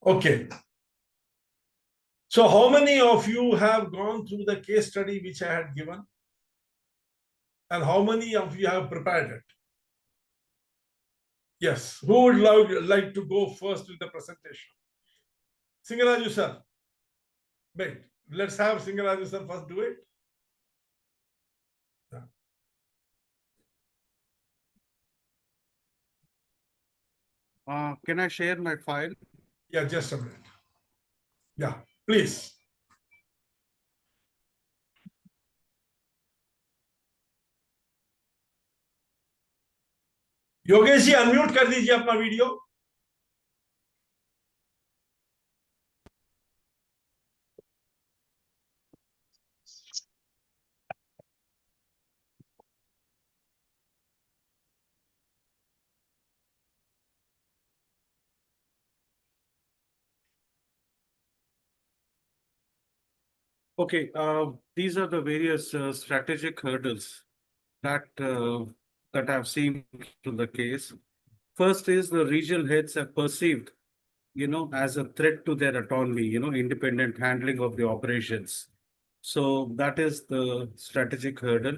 Okay. So how many of you have gone through the case study which I had given? And how many of you have prepared it? Yes. Who would like to go first with the presentation? Singaraju sir. Wait. Let's have Singaraju sir first do it. Can I share my file? Yeah, just a minute. Yeah, please. Yogesh ji unmute कर दीजिए अपना video. Okay, these are the various strategic hurdles that that I've seen to the case. First is the regional heads are perceived, as a threat to their autonomy, independent handling of the operations. So that is the strategic hurdle.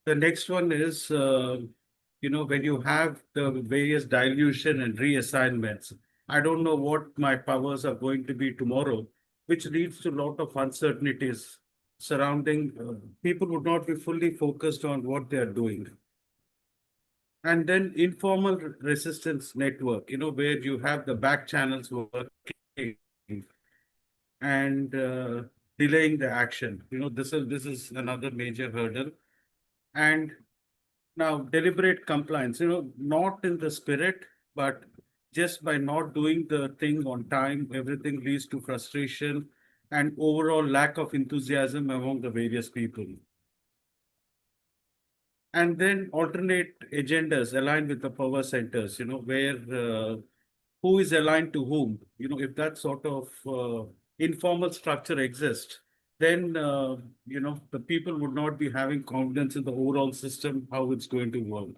The next one is, when you have the various dilution and reassignments, I don't know what my powers are going to be tomorrow, which leads to a lot of uncertainties surrounding people would not be fully focused on what they are doing. And then informal resistance network, where you have the back channels working and delaying the action. This is another major hurdle. And now, deliberate compliance, not in the spirit, but just by not doing the thing on time, everything leads to frustration and overall lack of enthusiasm among the various people. And then alternate agendas aligned with the power centers, where who is aligned to whom. If that sort of informal structure exists, then, the people would not be having confidence in the overall system, how it's going to work.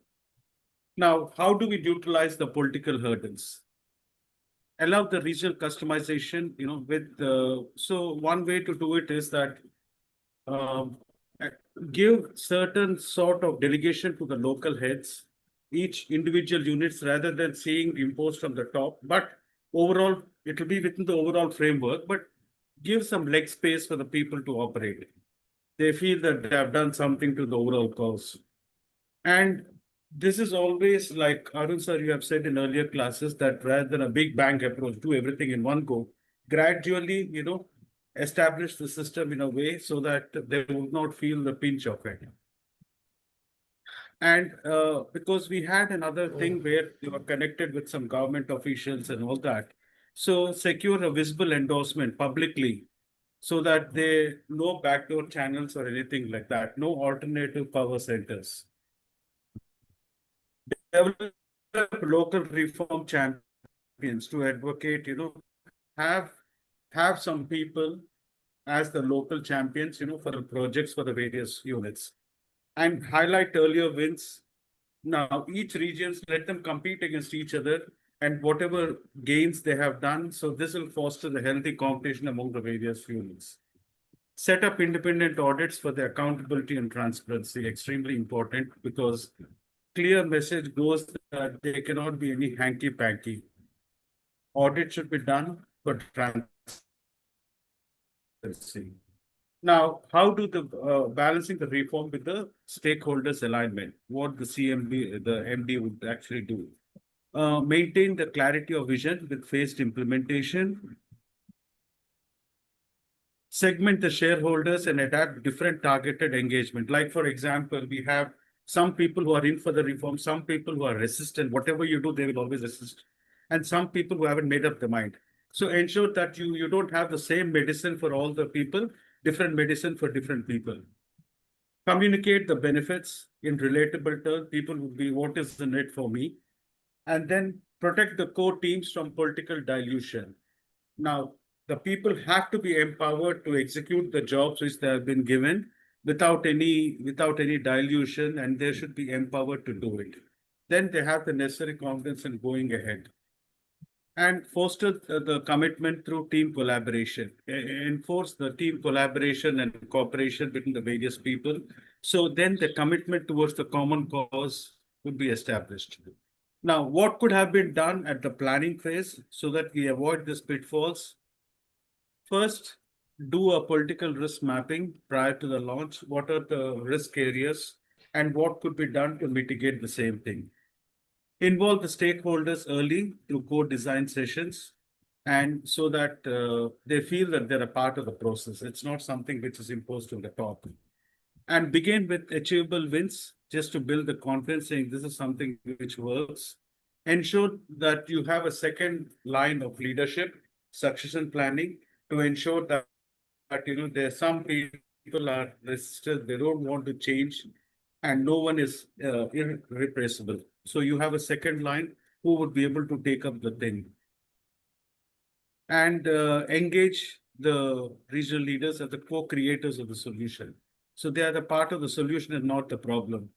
Now, how do we utilize the political hurdles? Allow the regional customization, so one way to do it is that um, uh, give certain sort of delegation to the local heads, each individual units, rather than seeing imposed from the top. But overall, it will be within the overall framework, but give some leg space for the people to operate. They feel that they have done something to the overall cause. And this is always like Arun sir, you have said in earlier classes that rather than a big bang approach, do everything in one go, gradually, establish the system in a way so that they will not feel the pinch of it. And because we had another thing where you were connected with some government officials and all that. So secure a visible endorsement publicly so that there no backdoor channels or anything like that, no alternative power centers. Develop local reform champions to advocate, have have some people as the local champions, for the projects for the various units, and highlight earlier wins. Now, each regions, let them compete against each other and whatever gains they have done. So this will foster the healthy competition among the various units. Set up independent audits for the accountability and transparency, extremely important, because clear message goes that there cannot be any hanky-panky. Audit should be done for transparency. Now, how do the balancing the reform with the stakeholders alignment? What the MD would actually do? Maintain the clarity of vision with phased implementation. Segment the shareholders and adapt different targeted engagement. Like, for example, we have some people who are in for the reform, some people who are resistant. Whatever you do, they will always resist. And some people who haven't made up their mind. So ensure that you don't have the same medicine for all the people, different medicine for different people. Communicate the benefits in relatable terms. People would be, what is in it for me? And then protect the core teams from political dilution. Now, the people have to be empowered to execute the jobs which they have been given without any dilution, and they should be empowered to do it. Then they have the necessary confidence in going ahead. and foster the commitment through team collaboration, enforce the team collaboration and cooperation between the various people. So then the commitment towards the common cause would be established. Now, what could have been done at the planning phase so that we avoid these pitfalls? First, do a political risk mapping prior to the launch. What are the risk areas and what could be done to mitigate the same thing? Involve the stakeholders early through co-design sessions and so that they feel that they're a part of the process. It's not something which is imposed on the top. And begin with achievable wins just to build the confidence saying this is something which works. Ensure that you have a second line of leadership, succession planning to ensure that there's some people are resistant, they don't want to change, and no one is irrepressible. So you have a second line who would be able to take up the thing and engage the regional leaders as the co-creators of the solution. So they are the part of the solution and not the problem.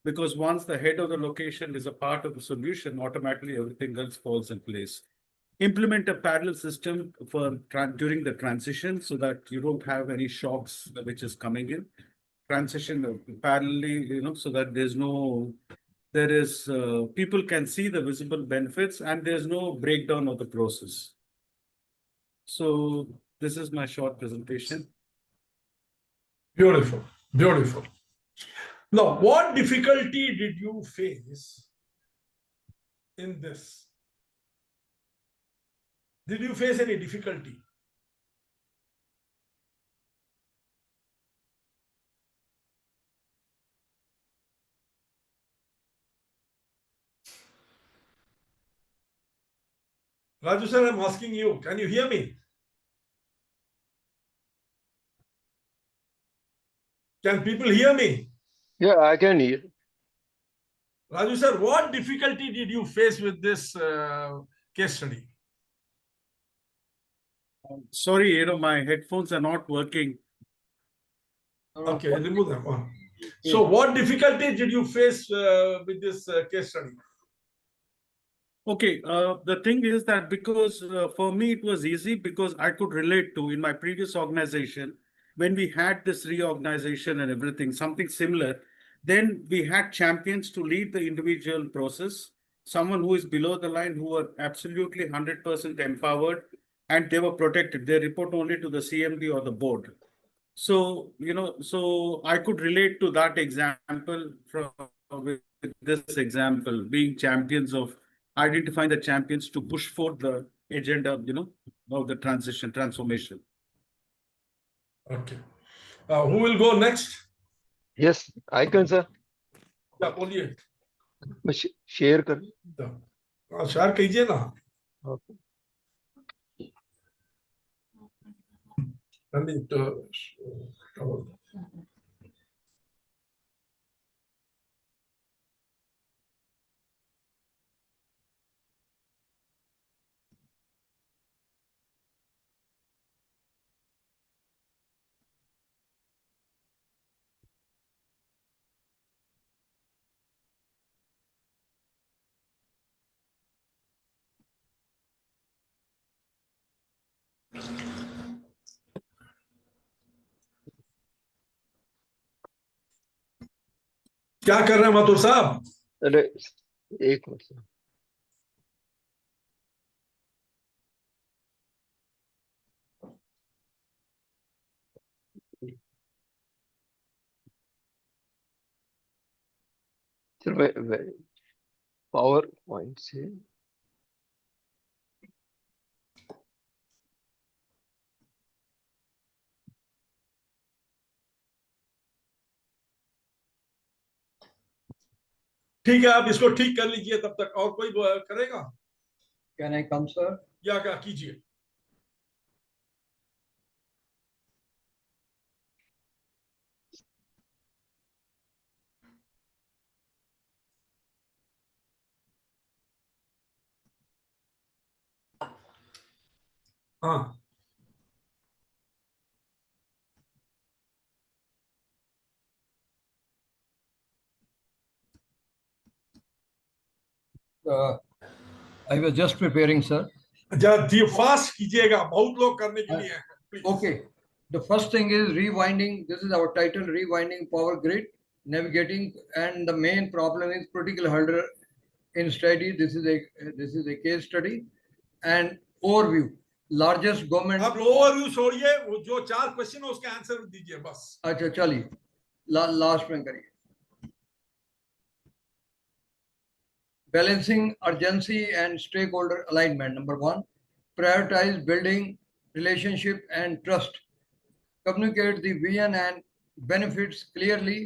Because once the head of the location is a part of the solution, automatically everything else falls in place. Implement a parallel system for during the transition so that you don't have any shocks which is coming in. Transition parallelly, so that there is people can see the visible benefits and there's no breakdown of the process. So this is my short presentation. Beautiful, beautiful. Now, what difficulty did you face in this? Did you face any difficulty? Raju sir, I'm asking you, can you hear me? Can people hear me? Yeah, I can hear. Raju sir, what difficulty did you face with this case study? Sorry, my headphones are not working. Okay, remove them. So what difficulty did you face with this case study? Okay, the thing is that because for me it was easy because I could relate to in my previous organization when we had this reorganization and everything, something similar, then we had champions to lead the individual process, someone who is below the line who were absolutely 100% empowered and they were protected. They report only to the CMD or the board. So, so I could relate to that example from with this example, being champions of identifying the champions to push forward the agenda, of the transformation. Okay. Who will go next? Yes, I can, sir. Yeah, बोलिए. मैं share कर. Share कीजिए ना. Okay. क्या कर रहे हैं माथुर साहब? अरे एक मिनट सर. सर मैं पावर पॉइंट से ठीक है, आप इसको ठीक कर लीजिए तब तक. और कोई करेगा? Can I come, sir? या क्या कीजिए? हाँ. I was just preparing, sir. जरा फास्ट कीजिएगा, बहुत लोग करने के लिए हैं, please. Okay. The first thing is rewinding. This is our title, rewinding power grid, navigating, and the main problem is political hurdle in study. This is a case study and overview. Largest government. आप overview छोड़िए, वो जो 4 question है उसके answer दीजिए बस। अच्छा चलिए लास्ट में करिए। Balancing urgency and stakeholder alignment. Number one, prioritize building relationship and trust. Communicate the vision and benefits clearly.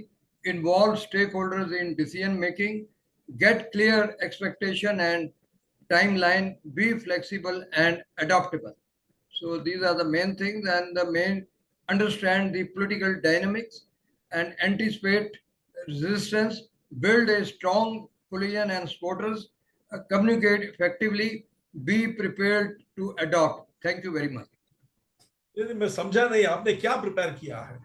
Involve stakeholders in decision making. Get clear expectation and timeline. Be flexible and adaptable. So these are the main things, and the main understand the political dynamics and anticipate resistance, build a strong coalition and supporters, communicate effectively, be prepared to adopt. Thank you very much. ये मैं समझा नहीं, आपने क्या prepare किया है?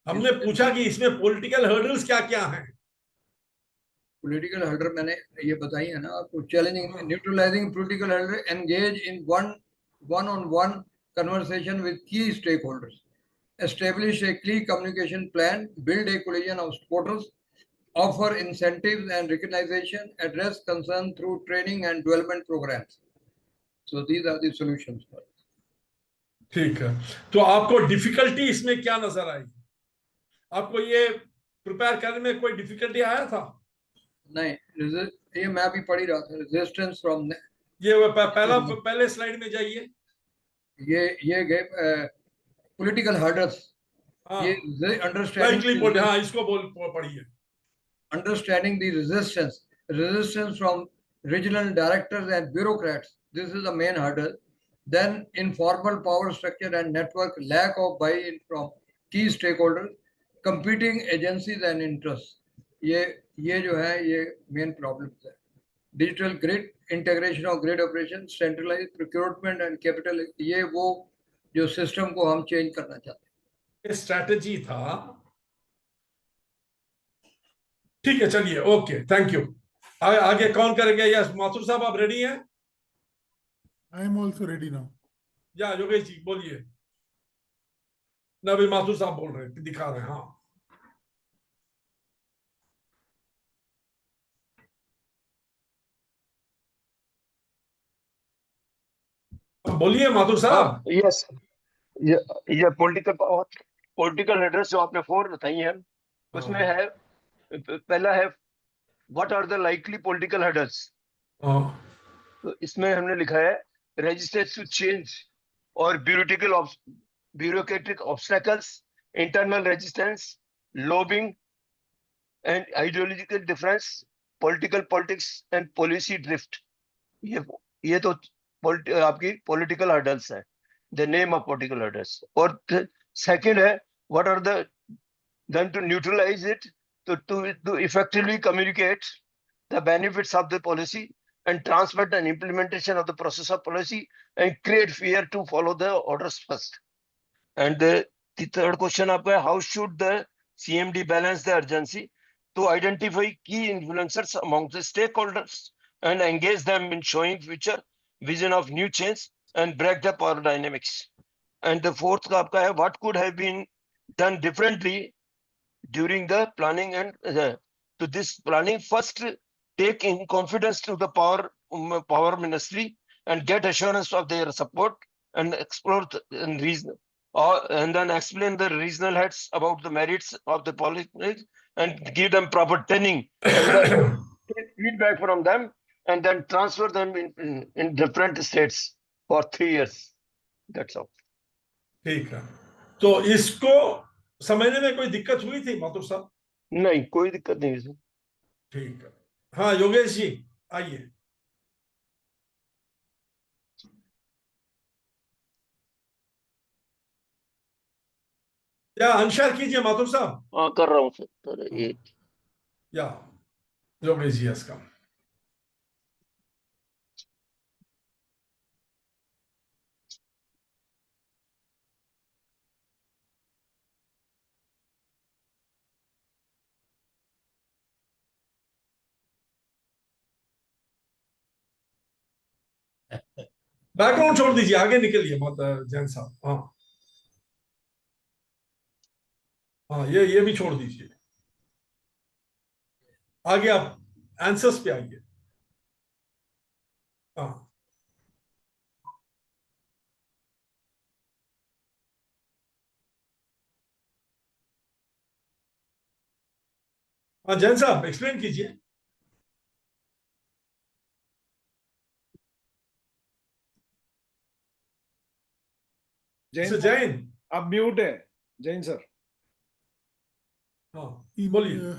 हमने इस- पूछा कि इसमें पॉलिटिकल हर्डल्स क्या क्या हैं। Political hurdle मैंने ये बताई है ना आपको। Challenging, neutralizing political hurdle, engage in one-on-one conversation with key stakeholders. Establish a clear communication plan, build a coalition of supporters, offer incentives and recognition, address concern through training and development programs. So these are the solutions. ठीक है, तो आपको difficulty इसमें क्या नजर आई? आपको ये prepare करने में कोई डिफिकल्टी आया था? नहीं, ये मैं भी पढ़ ही रहा था। रेजिस्टेंस फ्रॉम ये पहले स्लाइड में जाइए। ये गए पॉलिटिकल हर्डल्स। हाँ, ये अंडरस्टैंडिंग, हाँ, इसको पढ़िए। understanding the resistance from regional directors and bureaucrats. This is the main hurdle. Then informal power structure and network, lack of buy-in from key stakeholders, competing agencies and interests. ये जो है ये main problems है। Digital grid, integration of grid operation, centralise procurement and capital, ये वो जो system को हम चेंज करना चाहते हैं। स्ट्रैटेजी था। ठीक है, चलिए, ओके, थैंक यू। आगे कौन करेंगे? यस, माथुर साहब, आप रेडी हैं? I am also ready now. या योगेश जी बोलिए। ना भी माथुर साहब बोल रहे हैं, दिखा रहे हैं। हाँ, बोलिए माथुर साहब। यस, ये पॉलिटिकल हेडर्स जो आपने 4 बताई हैं, उसमें है पहला है what are the likely political hurdles. हाँ, तो इसमें हमने लिखा है रेजिस्टेंस टू चेंज और bureaucratic obstacles, internal resistance, lobbying and ideological difference, politics and policy drift. ये तो आपकी पॉलिटिकल हर्डल्स है, the name of political hurdles. और सेकंड है what are the then to neutralize it, to effectively communicate the benefits of the policy and transmit and implementation of the process of policy and create fear to follow the orders first. And the third question आपका है how should the CMD balance the urgency to identify key influencers among the stakeholders and engage them in showing future vision of new change and break the power dynamics. And the fourth आपका है what could have been done differently during the planning and to this planning. First, take in confidence to the power ministry and get assurance of their support and explore and reason, and then explain the regional heads about the merits of the politics and give them proper training and take feedback from them and then transfer them in different states for 3 years. That's all. ठीक है, तो इसको समझने में कोई दिक्कत हुई थी माथुर साहब? नहीं, कोई दिक्कत नहीं है। ठीक है, हाँ योगेश जी आइए। या अनशेयर कीजिए माथुर साहब। हाँ, कर रहा हूँ सर। एक या योगेश जी इसका। बैकग्राउंड छोड़ दीजिए, आगे निकलिए बहुत जैन साहब। हाँ हाँ, ये भी छोड़ दीजिए, आगे आप आंसर्स पे आइए। हाँ हाँ, जैन साहब एक्सप्लेन कीजिए। जैन जैन, आप म्यूट है, जैन सर। हाँ In, बोलिए।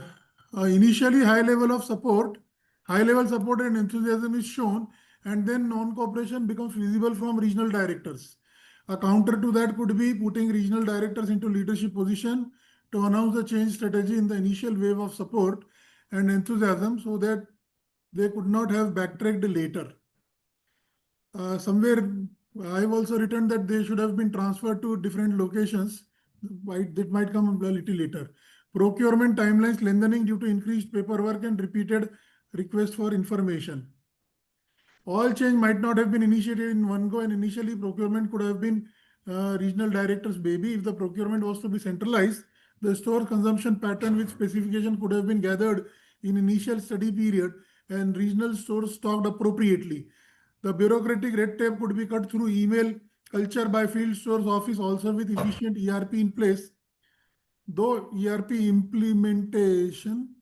initially, high level support and enthusiasm is shown, and then non-cooperation becomes visible from regional directors. A counter to that could be putting regional directors into leadership position to announce the change strategy in the initial wave of support and enthusiasm, so that they could not have backtracked later. Somewhere I've also written that they should have been transferred to different locations. That might come a little later. Procurement timelines lengthening due to increased paperwork and repeated requests for information. All change might not have been initiated in one go, and initially procurement could have been regional director's baby. If the procurement was to be centralized, the store consumption pattern with specification could have been gathered in initial study period, and regional stores stocked appropriately. The bureaucratic red tape could be cut through email culture by field stores office, also with efficient ERP in place. Though ERP implementation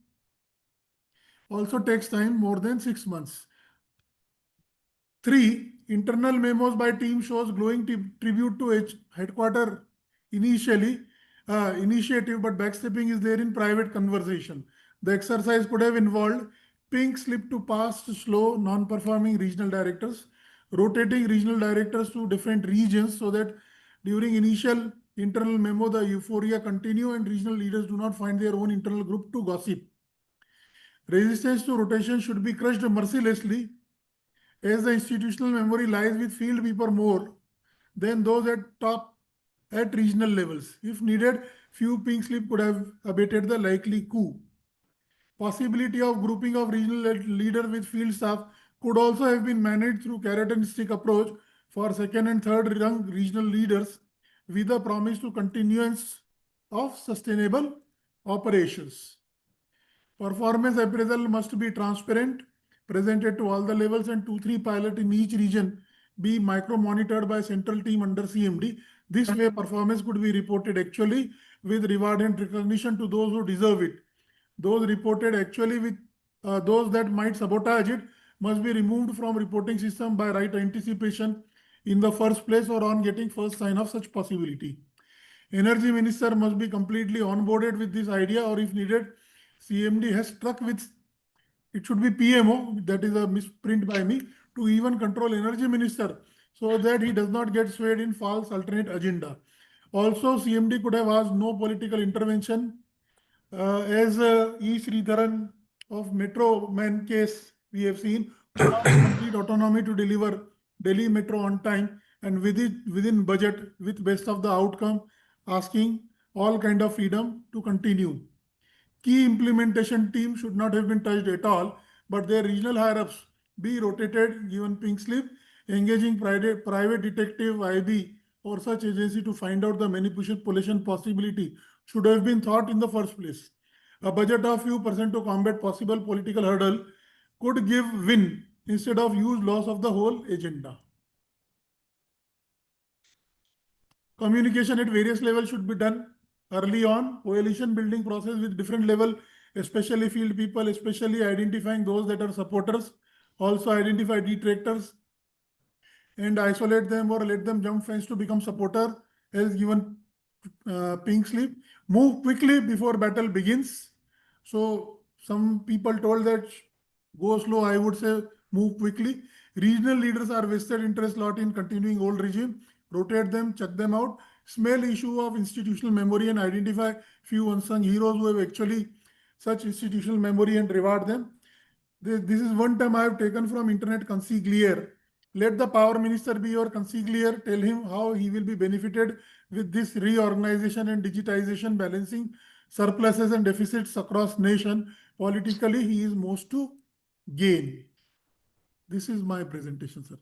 also takes time, more than 6 months. 3. Internal memos by team shows glowing tribute to headquarter initially initiative, but backstepping is there in private conversation. The exercise could have involved pink slip to past slow, non-performing regional directors, rotating regional directors to different regions so that during initial internal memo, the euphoria continue and regional leaders do not find their own internal group to gossip. Resistance to rotation should be crushed mercilessly, as the institutional memory lies with field people more than those at top at regional levels. If needed, few pink slip could have abated the likely coup. Possibility of grouping of regional leader with field staff could also have been managed through carrot and stick approach for second and third rung regional leaders, with a promise to continuance of sustainable operations. Performance appraisal must be transparent, presented to all the levels, and 2-3 pilot in each region be micro-monitored by central team under CMD. This way, performance could be reported actually with reward and recognition to those who deserve it. Those reported actually with those that might sabotage it must be removed from reporting system by right anticipation in the first place or on getting first sign of such possibility. Energy minister must be completely onboarded with this idea, or if needed, CMD has struck with, it should be PMO, that is a misprint by me, to even control energy minister so that he does not get swayed in false alternate agenda. Also, CMD could have asked no political intervention, as E. Sridharan of Metro Man case we have seen, could ask complete autonomy to deliver Delhi Metro on time and within budget with best of the outcome, asking all kind of freedom to continue. Key implementation team should not have been touched at all, but their regional higher-ups be rotated, given pink slip, engaging private detective IB or such agency to find out the manipulation possibility should have been thought in the first place. A budget of few percent to combat possible political hurdle could give win instead of huge loss of the whole agenda. Communication at various levels should be done early on. Coalition building process with different level, especially field people, especially identifying those that are supporters. Also identify detractors and isolate them or let them jump fence to become supporter as given pink slip. Move quickly before battle begins. So some people told that go slow, I would say move quickly. Regional leaders are vested interest lot in continuing old regime. Rotate them, check them out. Smell issue of institutional memory and identify few unsung heroes who have actually such institutional memory and reward them. This is one term I have taken from internet consigliere. Let the power minister be your consigliere. Tell him how he will be benefited with this reorganization and digitization, balancing surpluses and deficits across nation. Politically, he is most to gain. This is my presentation, sir.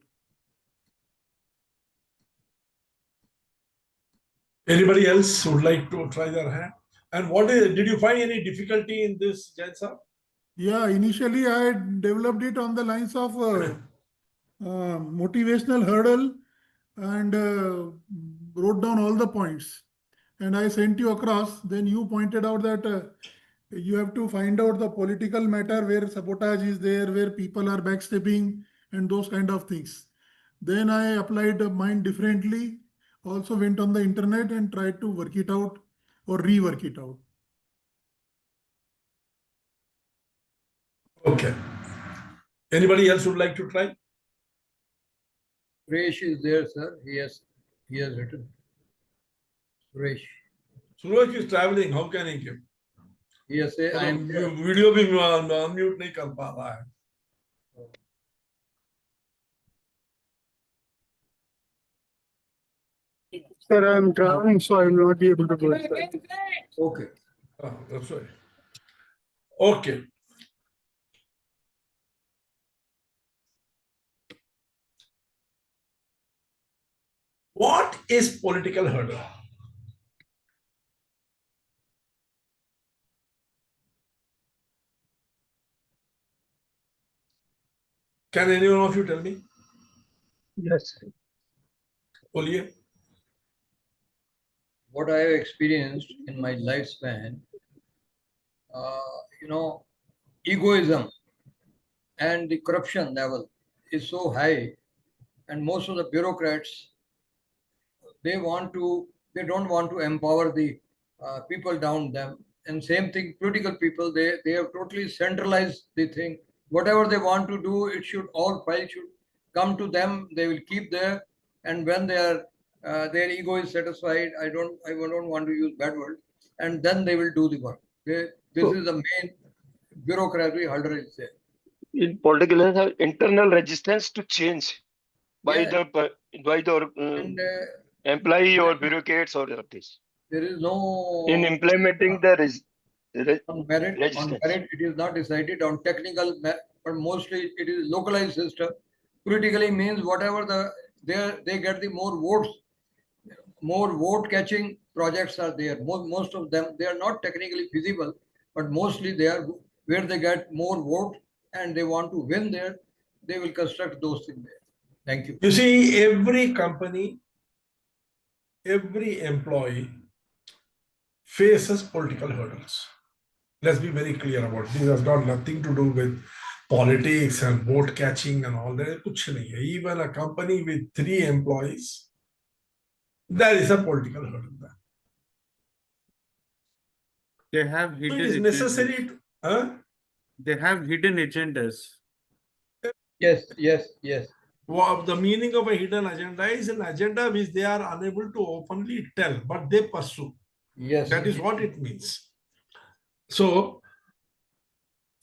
Anybody else would like to try their hand? And did you find any difficulty in this, Jain sir? Yeah, initially I developed it on the lines of motivational hurdle and wrote down all the points. And I sent you across. Then you pointed out that you have to find out the political matter where sabotage is there, where people are backstepping, and those kind of things. Then I applied mine differently. Also went on the internet and tried to work it out or rework it out. Okay. Anybody else would like to try? Suresh is there, sir. He has written. Suresh. Suraj is traveling. How can he give? He has said, I am there. Video भी unmute नहीं कर पा रहा है. Sir, I am traveling, so I will not be able to go. Okay. Oh, that's right. Okay. What is political hurdle? Can anyone of you tell me? Yes. बोलिए. What I have experienced in my lifespan, egoism and the corruption level is so high, and most of the bureaucrats they don't want to empower the people down them. And same thing, political people they have totally centralized the thing. Whatever they want to do, it should all files should come to them. They will keep there, and when their ego is satisfied, I don't want to use bad word, and then they will do the work. This is the main bureaucracy hurdle is there. In political have internal resistance to change by Yeah. the And employee or bureaucrats or this. there is no In implementing the on merit. On resistance. merit, it is not decided on technical, but mostly it is localized system. Politically means whatever they get the more vote catching projects are there. Most of them they are not technically feasible, but mostly they are where they get more vote and they want to win there. They will construct those things there. Thank you. You see, every company, every employee faces political hurdles. Let's be very clear about it. This has got nothing to do with politics and vote catching and all that. कुछ नहीं है. Even a company with 3 employees, there is a political hurdle there. They have So hidden it is agendas. necessary to, They have hidden agendas. Yes. well, the meaning of a hidden agenda is an agenda which they are unable to openly tell, but they pursue. Yes. That is what it means. So,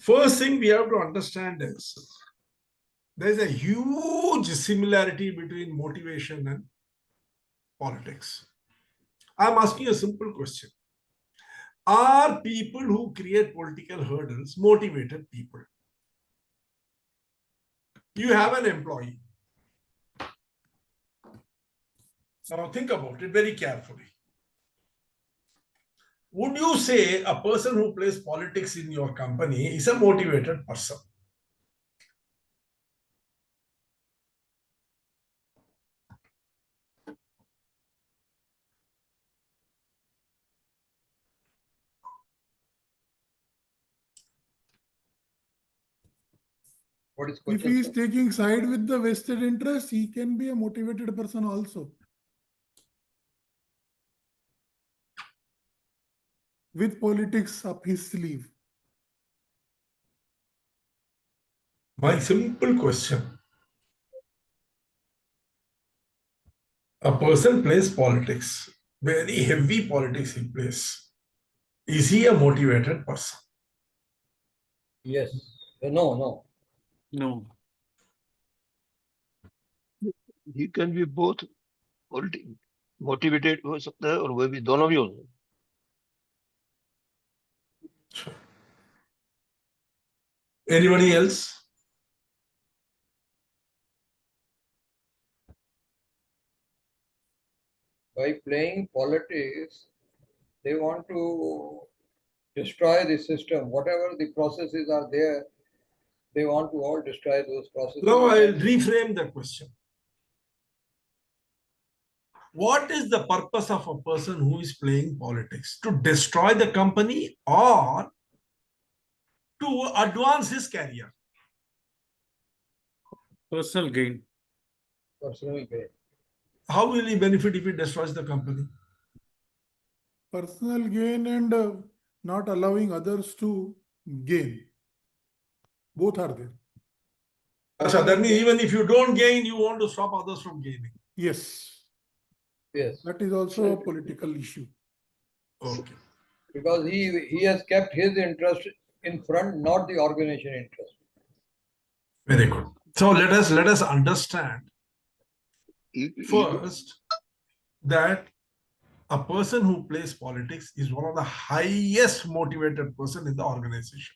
first thing we have to understand is there is a huge similarity between motivation and politics. I'm asking a simple question. Are people who create political hurdles motivated people? You have an employee. Now think about it very carefully. Would you say a person who plays politics in your company is a motivated person? What is If question? he is taking side with the vested interest, he can be a motivated person also. With politics up his sleeve. My simple question. A person plays politics, very heavy politics he plays. Is he a motivated person? Yes. No. No. He can be both motivated हो सकता है और वो भी दोनों भी हो सकते हैं. Anybody else? By playing politics, they want to destroy the system. Whatever the processes are there, they want to all destroy those processes. Now I'll reframe the question. What is the purpose of a person who is playing politics? To destroy the company or to advance his career? Personal gain. Personal gain. How will he benefit if he destroys the company? Personal gain and not allowing others to gain. Both are there. So that means even if you don't gain, you want to stop others from gaining. Yes. Yes. That is also a political issue. Okay. Because he has kept his interest in front, not the organization interest. Very good. So let us understand first that a person who plays politics is one of the highest motivated person in the organization.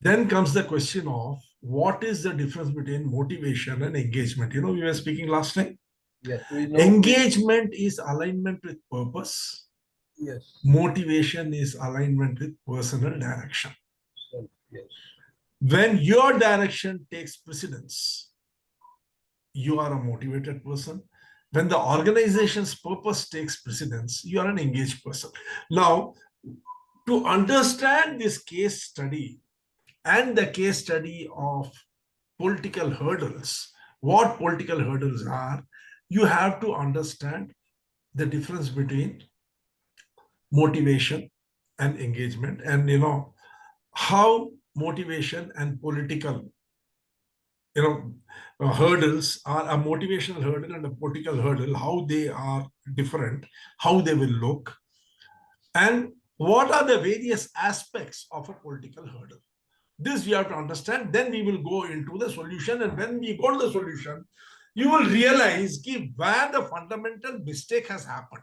Then comes the question of what is the difference between motivation and engagement? You know, we were speaking last time. Yes, we know. Engagement is alignment with purpose. Yes. Motivation is alignment with personal direction. So, yes. When your direction takes precedence, you are a motivated person. When the organization's purpose takes precedence, you are an engaged person. Now, to understand this case study and the case study of political hurdles, what political hurdles are, you have to understand the difference between motivation and engagement, and you know how motivation and political hurdles are a motivational hurdle and a political hurdle, how they are different, how they will look, and what are the various aspects of a political hurdle. This we have to understand. Then we will go into the solution, and when we go to the solution, you will realize where the fundamental mistake has happened.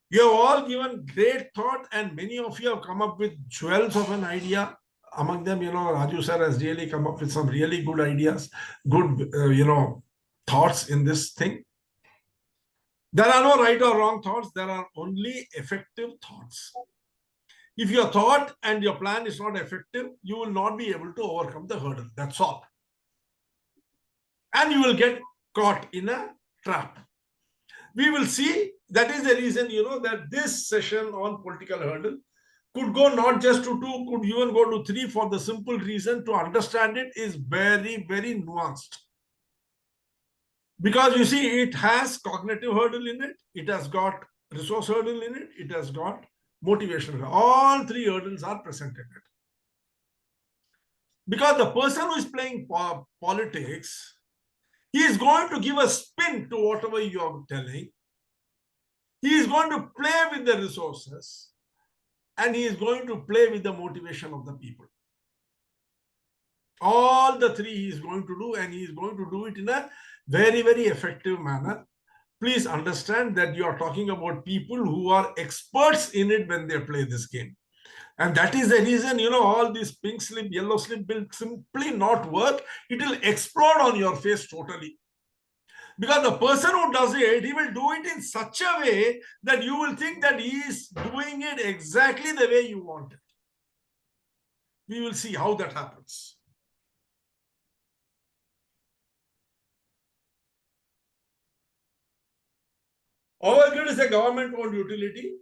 You have all given great thought, and many of you have come up with jewels of an idea. Among them, Raju sir has really come up with some really good ideas, good, thoughts in this thing. There are no right or wrong thoughts. There are only effective thoughts. If your thought and your plan is not effective, you will not be able to overcome the hurdle. That's all. And you will get caught in a trap. We will see. That is the reason, that this session on political hurdle could go not just to 2, could even go to 3, for the simple reason to understand it is very, very nuanced. Because you see, it has cognitive hurdle in it, it has got resource hurdle in it, it has got motivation. All 3 hurdles are present in it. Because the person who is playing politics, he is going to give a spin to whatever you are telling. He is going to play with the resources, and he is going to play with the motivation of the people. All the 3 he is going to do, and he is going to do it in a very, very effective manner. Please understand that you are talking about people who are experts in it when they play this game. And that is the reason, all this pink slip, yellow slip will simply not work. It will explode on your face totally. Because the person who does it, he will do it in such a way that you will think that he is doing it exactly the way you want it. We will see how that happens. Our grid is a government-owned utility.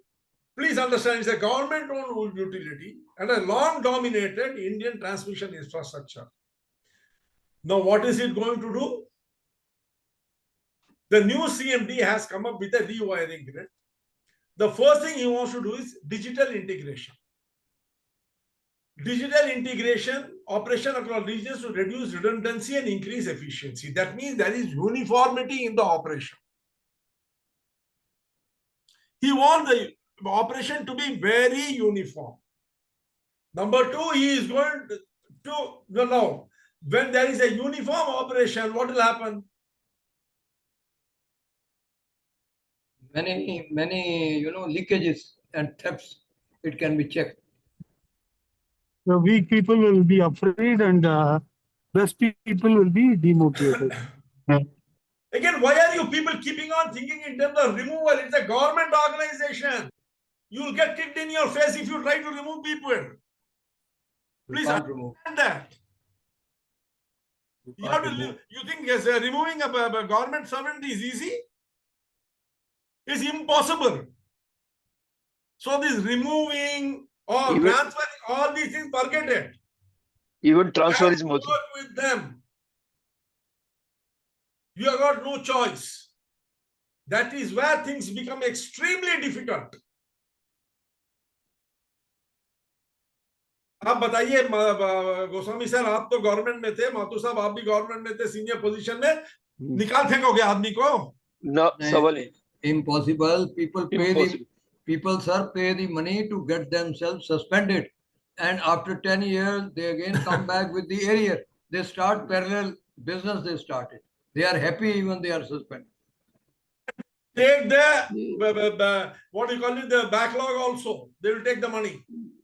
Please understand, it's a government-owned utility and a long-dominated Indian transmission infrastructure. Now, what is it going to do? The new CMD has come up with a rewiring grid. The first thing he wants to do is digital integration. Digital integration, operation across regions to reduce redundancy and increase efficiency. That means there is uniformity in the operation. He wants the operation to be very uniform. Number 2, he is going to know when there is a uniform operation, what will happen? Many leakages and thefts, it can be checked. The weak people will be afraid and best people will be demotivated. Again, why are you people keeping on thinking in terms of removal? It's a government organization. You will get kicked in your face if you try to remove people. We Please can't remove. understand that. We You can't have to remove. you think yes, removing a government servant is easy? It's impossible. So this removing or Even- transferring all these things, forget it. Even You transfer have is to motive. work with them. You have got no choice. That is where things become extremely difficult. आप बताइए Goswami sir, आप तो government में थे, माथुर साहब आप भी government में थे, सीनियर पोजीशन में, निकाल फेंकोगे आदमी को? No, सवाल ही- Impossible. People pay Impossible. the people, sir, pay the money to get themselves suspended, and after 10 years they again come back with the area. They start parallel business. They started. They are happy even they are suspended. Take the what do you call it, the backlog also. They will take the money.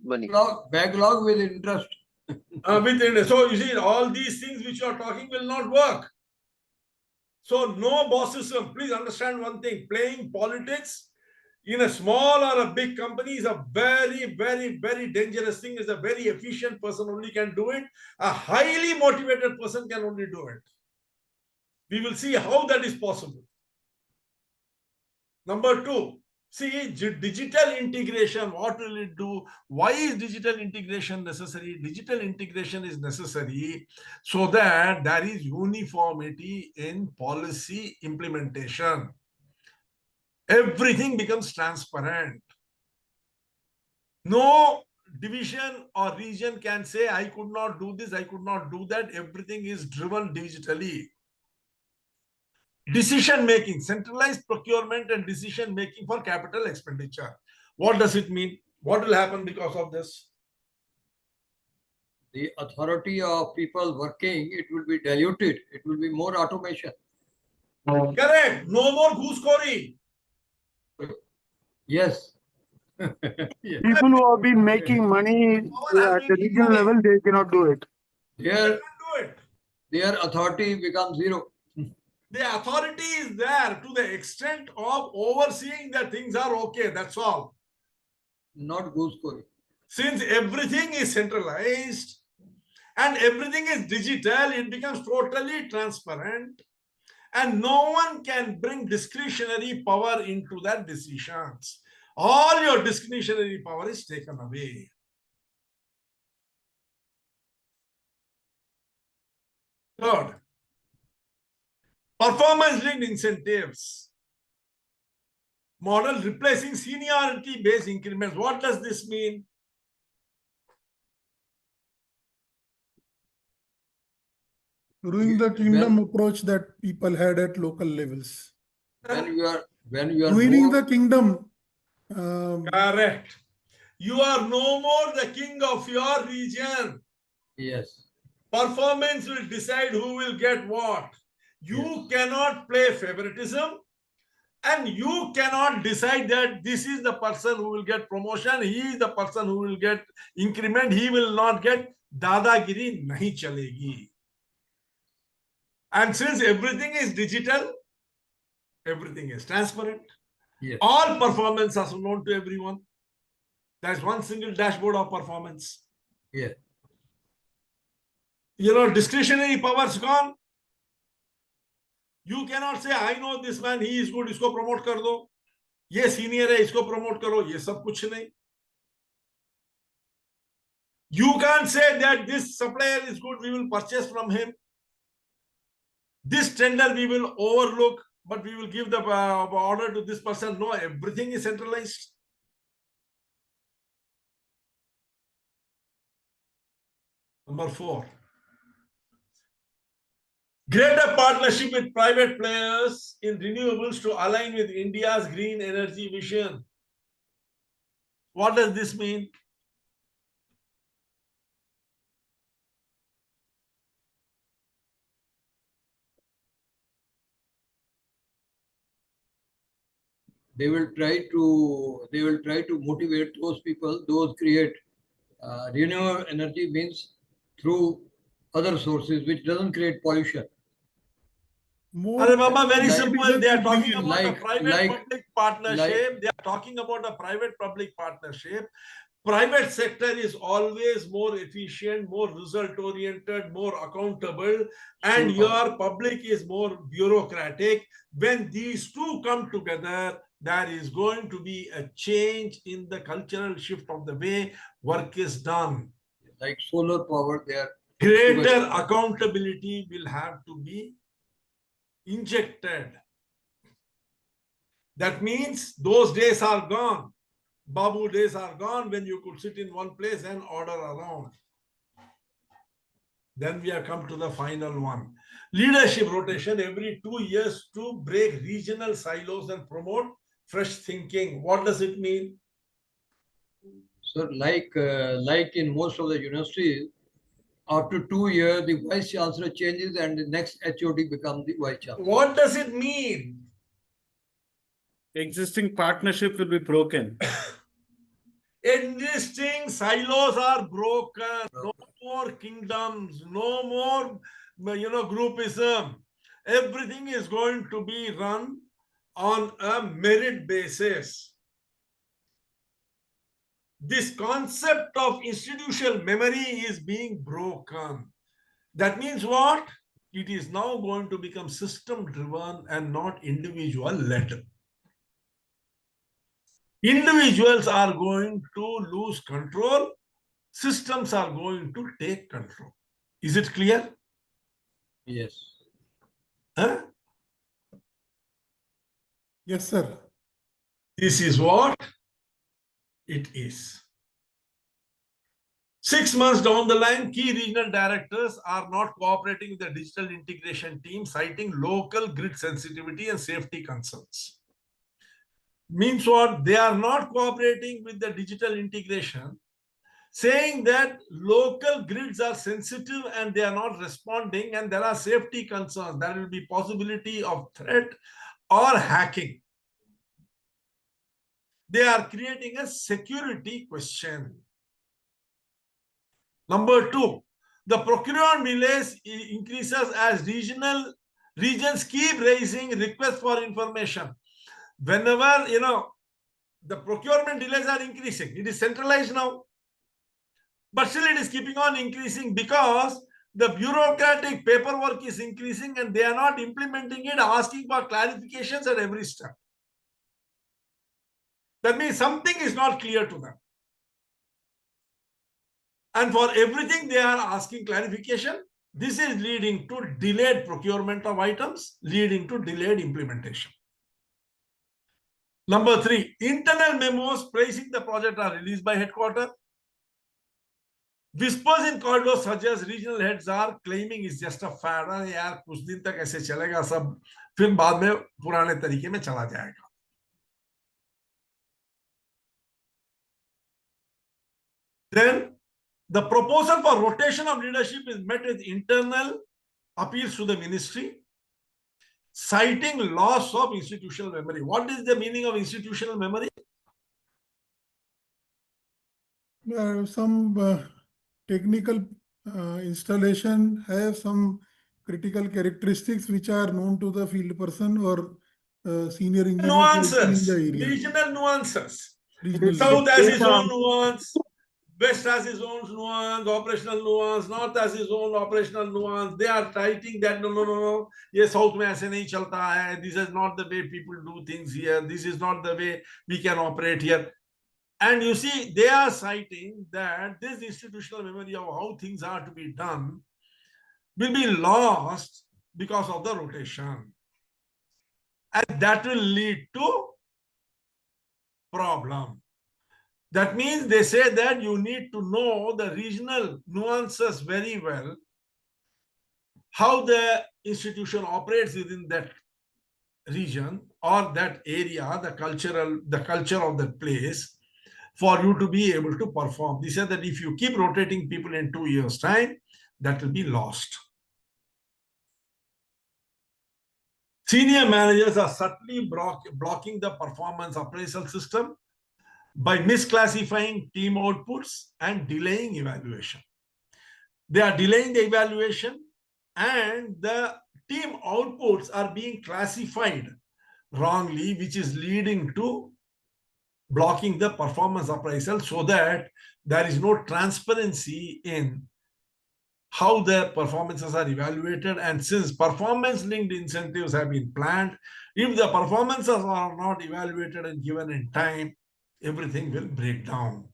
money. Backlog with interest. So you see, all these things which you are talking will not work. So no bossism. Please understand one thing: playing politics in a small or a big company is a very, very, very dangerous thing. Is a very efficient person only can do it. A highly motivated person can only do it. We will see how that is possible. Number two, see digital integration. What will it do? Why is digital integration necessary? Digital integration is necessary so that there is uniformity in policy implementation. Everything becomes transparent. No division or region can say, I could not do this, I could not do that. Everything is driven digitally. Decision making, centralized procurement and decision making for capital expenditure. What does it mean? What will happen because of this? The authority of people working, it will be diluted. It will be more automation. Correct. No more goosecory. Yes. People who have been making money at the regional level, they cannot do it. They Their, can't do it. their authority becomes zero. The authority is there to the extent of overseeing that things are okay. That's all. Not gooseberry. Since everything is centralized and everything is digital, it becomes totally transparent. And no one can bring discretionary power into that decisions. All your discretionary power is taken away. Third, performance-linked incentives. Model replacing seniority-based increments. What does this mean? Doing the kingdom approach that people had at local levels. When you are Ruining more, the kingdom. Correct. You are no more the king of your region. yes. Performance will decide who will get what. You cannot play favoritism, and you cannot decide that this is the person who will get promotion, he is the person who will get increment, he will not get. Dadagiri nahi chalegi. And since everything is digital, everything is transparent. Yes. All performance is known to everyone. There's one single dashboard of performance. Yes. You know, discretionary powers gone. You cannot say, I know this man, he is good, isko promote kar do. Ye senior hai, isko promote karo. Ye sab kuch nahi. You can't say that this supplier is good, we will purchase from him. This tender we will overlook, but we will give the order to this person. No, everything is centralized. Number 4. Greater partnership with private players in renewables to align with India's green energy vision. What does this mean? They will try to motivate those people, those create renewable energy means through other sources which doesn't create pollution. More Arey Baba, very light simple. is a They are good talking vision. about a Like- private-public partnership. They are talking about a private-public partnership. Private sector is always more efficient, more result-oriented, more accountable, and Sure. your public is more bureaucratic. When these two come together, there is going to be a change in the cultural shift of the way work is done. Like solar power, they are Greater accountability will have to be injected. That means those days are gone. Babu days are gone when you could sit in one place and order around. Then we have come to the final one. Leadership rotation every 2 years to break regional silos and promote fresh thinking. What does it mean? So like in most of the universities, after 2 years, the vice chancellor changes and the next HOD becomes the vice chancellor. What does it mean? Existing partnership will be broken. Existing silos are broken. No more kingdoms. No more, groupism. Everything is going to be run on a merit basis. This concept of institutional memory is being broken. That means what? It is now going to become system driven and not individual led. Individuals are going to lose control. Systems are going to take control. Is it clear? Yes. Huh? Yes, sir. This is what it is. 6 months down the line, key regional directors are not cooperating with the digital integration team, citing local grid sensitivity and safety concerns. Means what? They are not cooperating with the digital integration, saying that local grids are sensitive and they are not responding and there are safety concerns. There will be possibility of threat or hacking. They are creating a security question. Number 2, the procurement delays increases as regions keep raising requests for information. Whenever, the procurement delays are increasing, it is centralized now. But still it is keeping on increasing because the bureaucratic paperwork is increasing and they are not implementing it, asking for clarifications at every step. That means something is not clear to them. And for everything they are asking clarification. This is leading to delayed procurement of items, leading to delayed implementation. Number 3, internal memos praising the project are released by headquarters. Whispers in corridors such as regional heads are claiming it's just a fad. अरे यार कुछ दिन तक ऐसे चलेगा सब, फिर बाद में पुराने तरीके में चला जाएगा. Then the proposal for rotation of leadership is met with internal appeals to the ministry, citing loss of institutional memory. What is the meaning of institutional memory? Some technical installation have some critical characteristics which are known to the field person or senior engineer working in the area. Regional nuances. Regional South has its Data. own nuance, West has its own nuance, operational nuance, North has its own operational nuance. They are writing that no. ये South में ऐसे नहीं चलता है. This is not the way people do things here. This is not the way we can operate here. And you see, they are citing that this institutional memory of how things are to be done will be lost because of the rotation. And that will lead to problem. That means they say that you need to know the regional nuances very well, how the institution operates within that region or that area, the culture of the place, for you to be able to perform. They said that if you keep rotating people in 2 years' time, that will be lost. Senior managers are subtly blocking the performance appraisal system by misclassifying team outputs and delaying evaluation. They are delaying the evaluation, and the team outputs are being classified wrongly, which is leading to blocking the performance appraisal, so that there is no transparency in how their performances are evaluated. And since performance linked incentives have been planned, if the performances are not evaluated and given in time, everything will break down.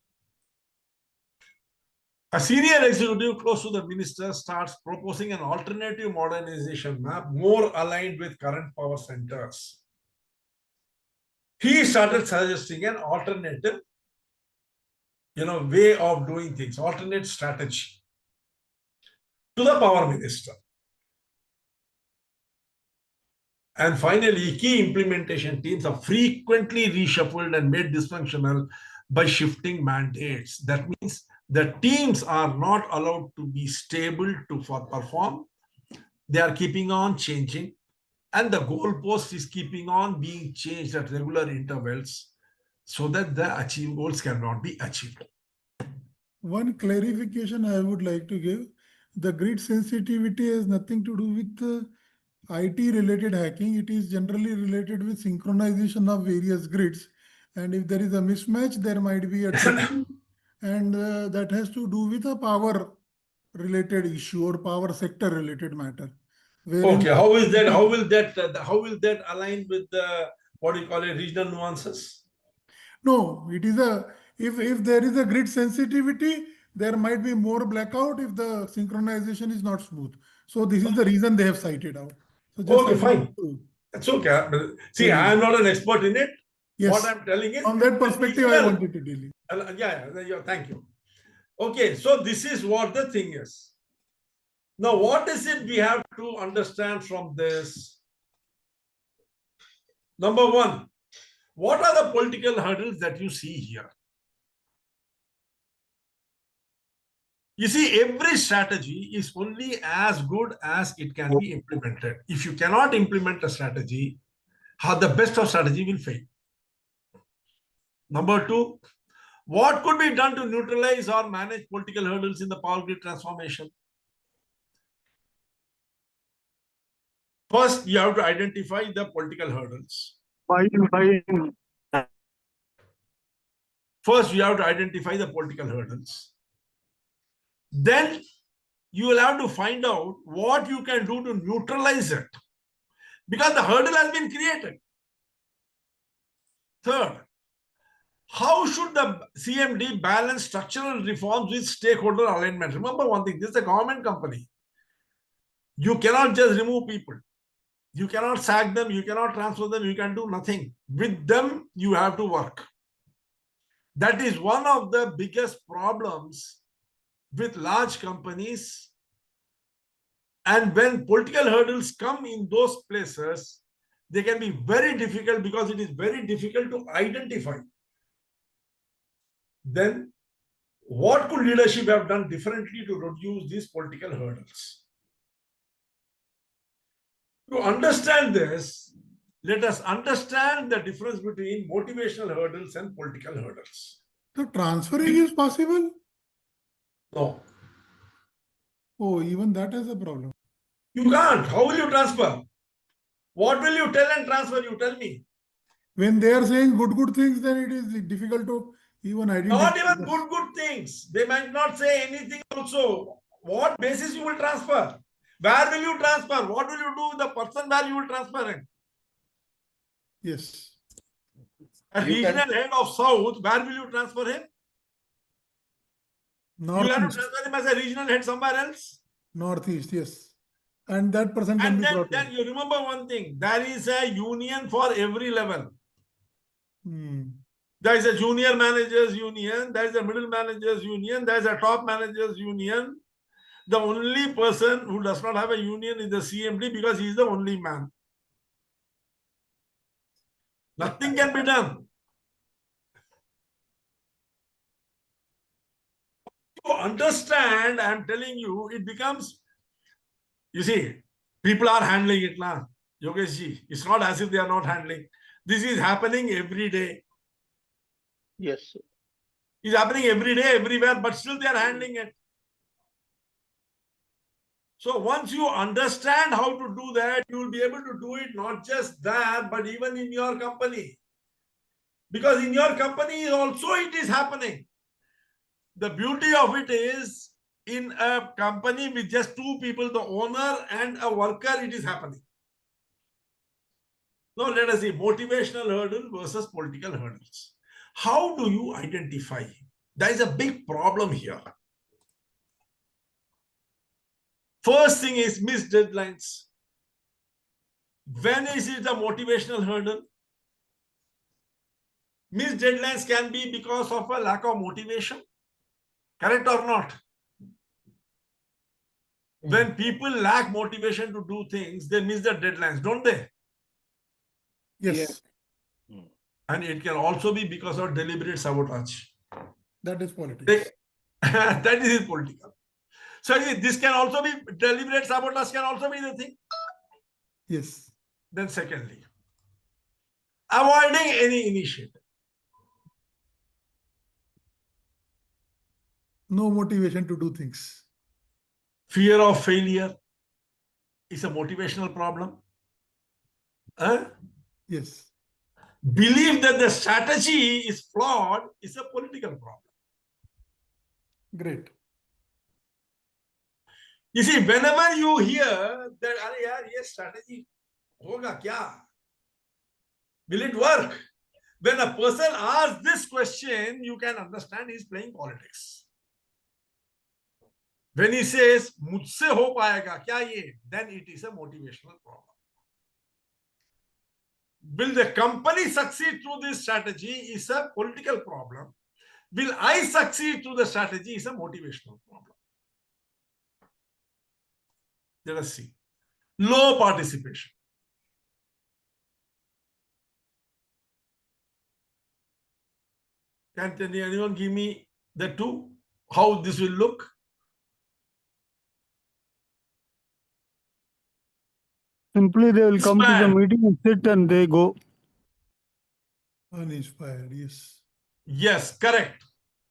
A senior executive close to the minister starts proposing an alternative modernization map more aligned with current power centers. He started suggesting an alternative, way of doing things, alternate strategy to the power minister. And finally, key implementation teams are frequently reshuffled and made dysfunctional by shifting mandates. That means the teams are not allowed to be stable to perform. They are keeping on changing, and the goalpost is keeping on being changed at regular intervals, so that the achieved goals cannot be achieved. One clarification I would like to give: the grid sensitivity has nothing to do with IT related hacking. It is generally related with synchronization of various grids. And if there is a mismatch, there might be a trip, and that has to do with a power related issue or power sector related matter. Okay, how will that align with the, what do you call it, regional nuances? No, it is if there is a grid sensitivity, there might be more blackout if the synchronization is not smooth. So this is the reason they have cited out. So just Okay, fine. to That's okay. See, I am not an expert in it. Yes. What I'm telling is, From that perspective, I wanted to deal. Yeah, thank you. Okay, so this is what the thing is. Now, what is it we have to understand from this? Number one, what are the political hurdles that you see here? You see, every strategy is only as good as it can be implemented. If you cannot implement a strategy, how the best of strategy will fail. Number two, what could be done to neutralize or manage political hurdles in the power grid transformation? First, you have to identify the political hurdles. First, you have to identify the political hurdles. Then you will have to find out what you can do to neutralize it, because the hurdle has been created. Third, how should the CMD balance structural reforms with stakeholder alignment? Remember one thing, this is a government company. You cannot just remove people. You cannot sack them, you cannot transfer them, you can do nothing. With them, you have to work. That is one of the biggest problems with large companies. And when political hurdles come in those places, they can be very difficult, because it is very difficult to identify. Then, what could leadership have done differently to reduce these political hurdles? To understand this, let us understand the difference between motivational hurdles and political hurdles. So transferring is possible? No. Oh, even that is a problem. You can't. How will you transfer? What will you tell and transfer? You tell me. When they are saying good things, then it is difficult to even identify. Not even good things. They might not say anything also. What basis you will transfer? Where will you transfer? What will you do with the person where you will transfer him? Yes. A regional head of South, where will you transfer him? You will have to transfer him as a regional head somewhere else. Northeast, yes. And that person can And be brought then in. you remember one thing, there is a union for every level. There is a junior managers union, there is a middle managers union, there is a top managers union. The only person who does not have a union is the CMD, because he is the only man. Nothing can be done. To understand, I am telling you, it becomes, you see, people are handling it now. Yogesh ji, it's not as if they are not handling. This is happening every day. Yes, sir. It's happening every day, everywhere, but still they are handling it. So once you understand how to do that, you will be able to do it not just there, but even in your company. Because in your company also it is happening. The beauty of it is, in a company with just two people, the owner and a worker, it is happening. Now let us see motivational hurdle versus political hurdles. How do you identify? There is a big problem here. First thing is missed deadlines. When is it a motivational hurdle? Missed deadlines can be because of a lack of motivation. Correct or not? When people lack motivation to do things, they miss the deadlines, don't they? Yes, And it can also be because of deliberate sabotage. that is politics. That is political. So this can also be deliberate sabotage, can also be the thing. Yes, Then secondly, avoiding any initiative. no motivation to do things. Fear of failure is a motivational problem. Yes, Belief that the strategy is flawed is a political problem. great. You see, whenever you hear that, "Arey yaar, ye strategy hoga kya? Will it work?" When a person asks this question, you can understand he's playing politics. When he says, "Mujhse ho payega kya ye?" then it is a motivational problem. Will the company succeed through this strategy is a political problem. Will I succeed through the strategy is a motivational problem. Let us see. Low participation. Can anyone give me the two? How this will look? Simply, they will come to the Inspired. meeting and sit and they go. Uninspired, yes. Yes, correct.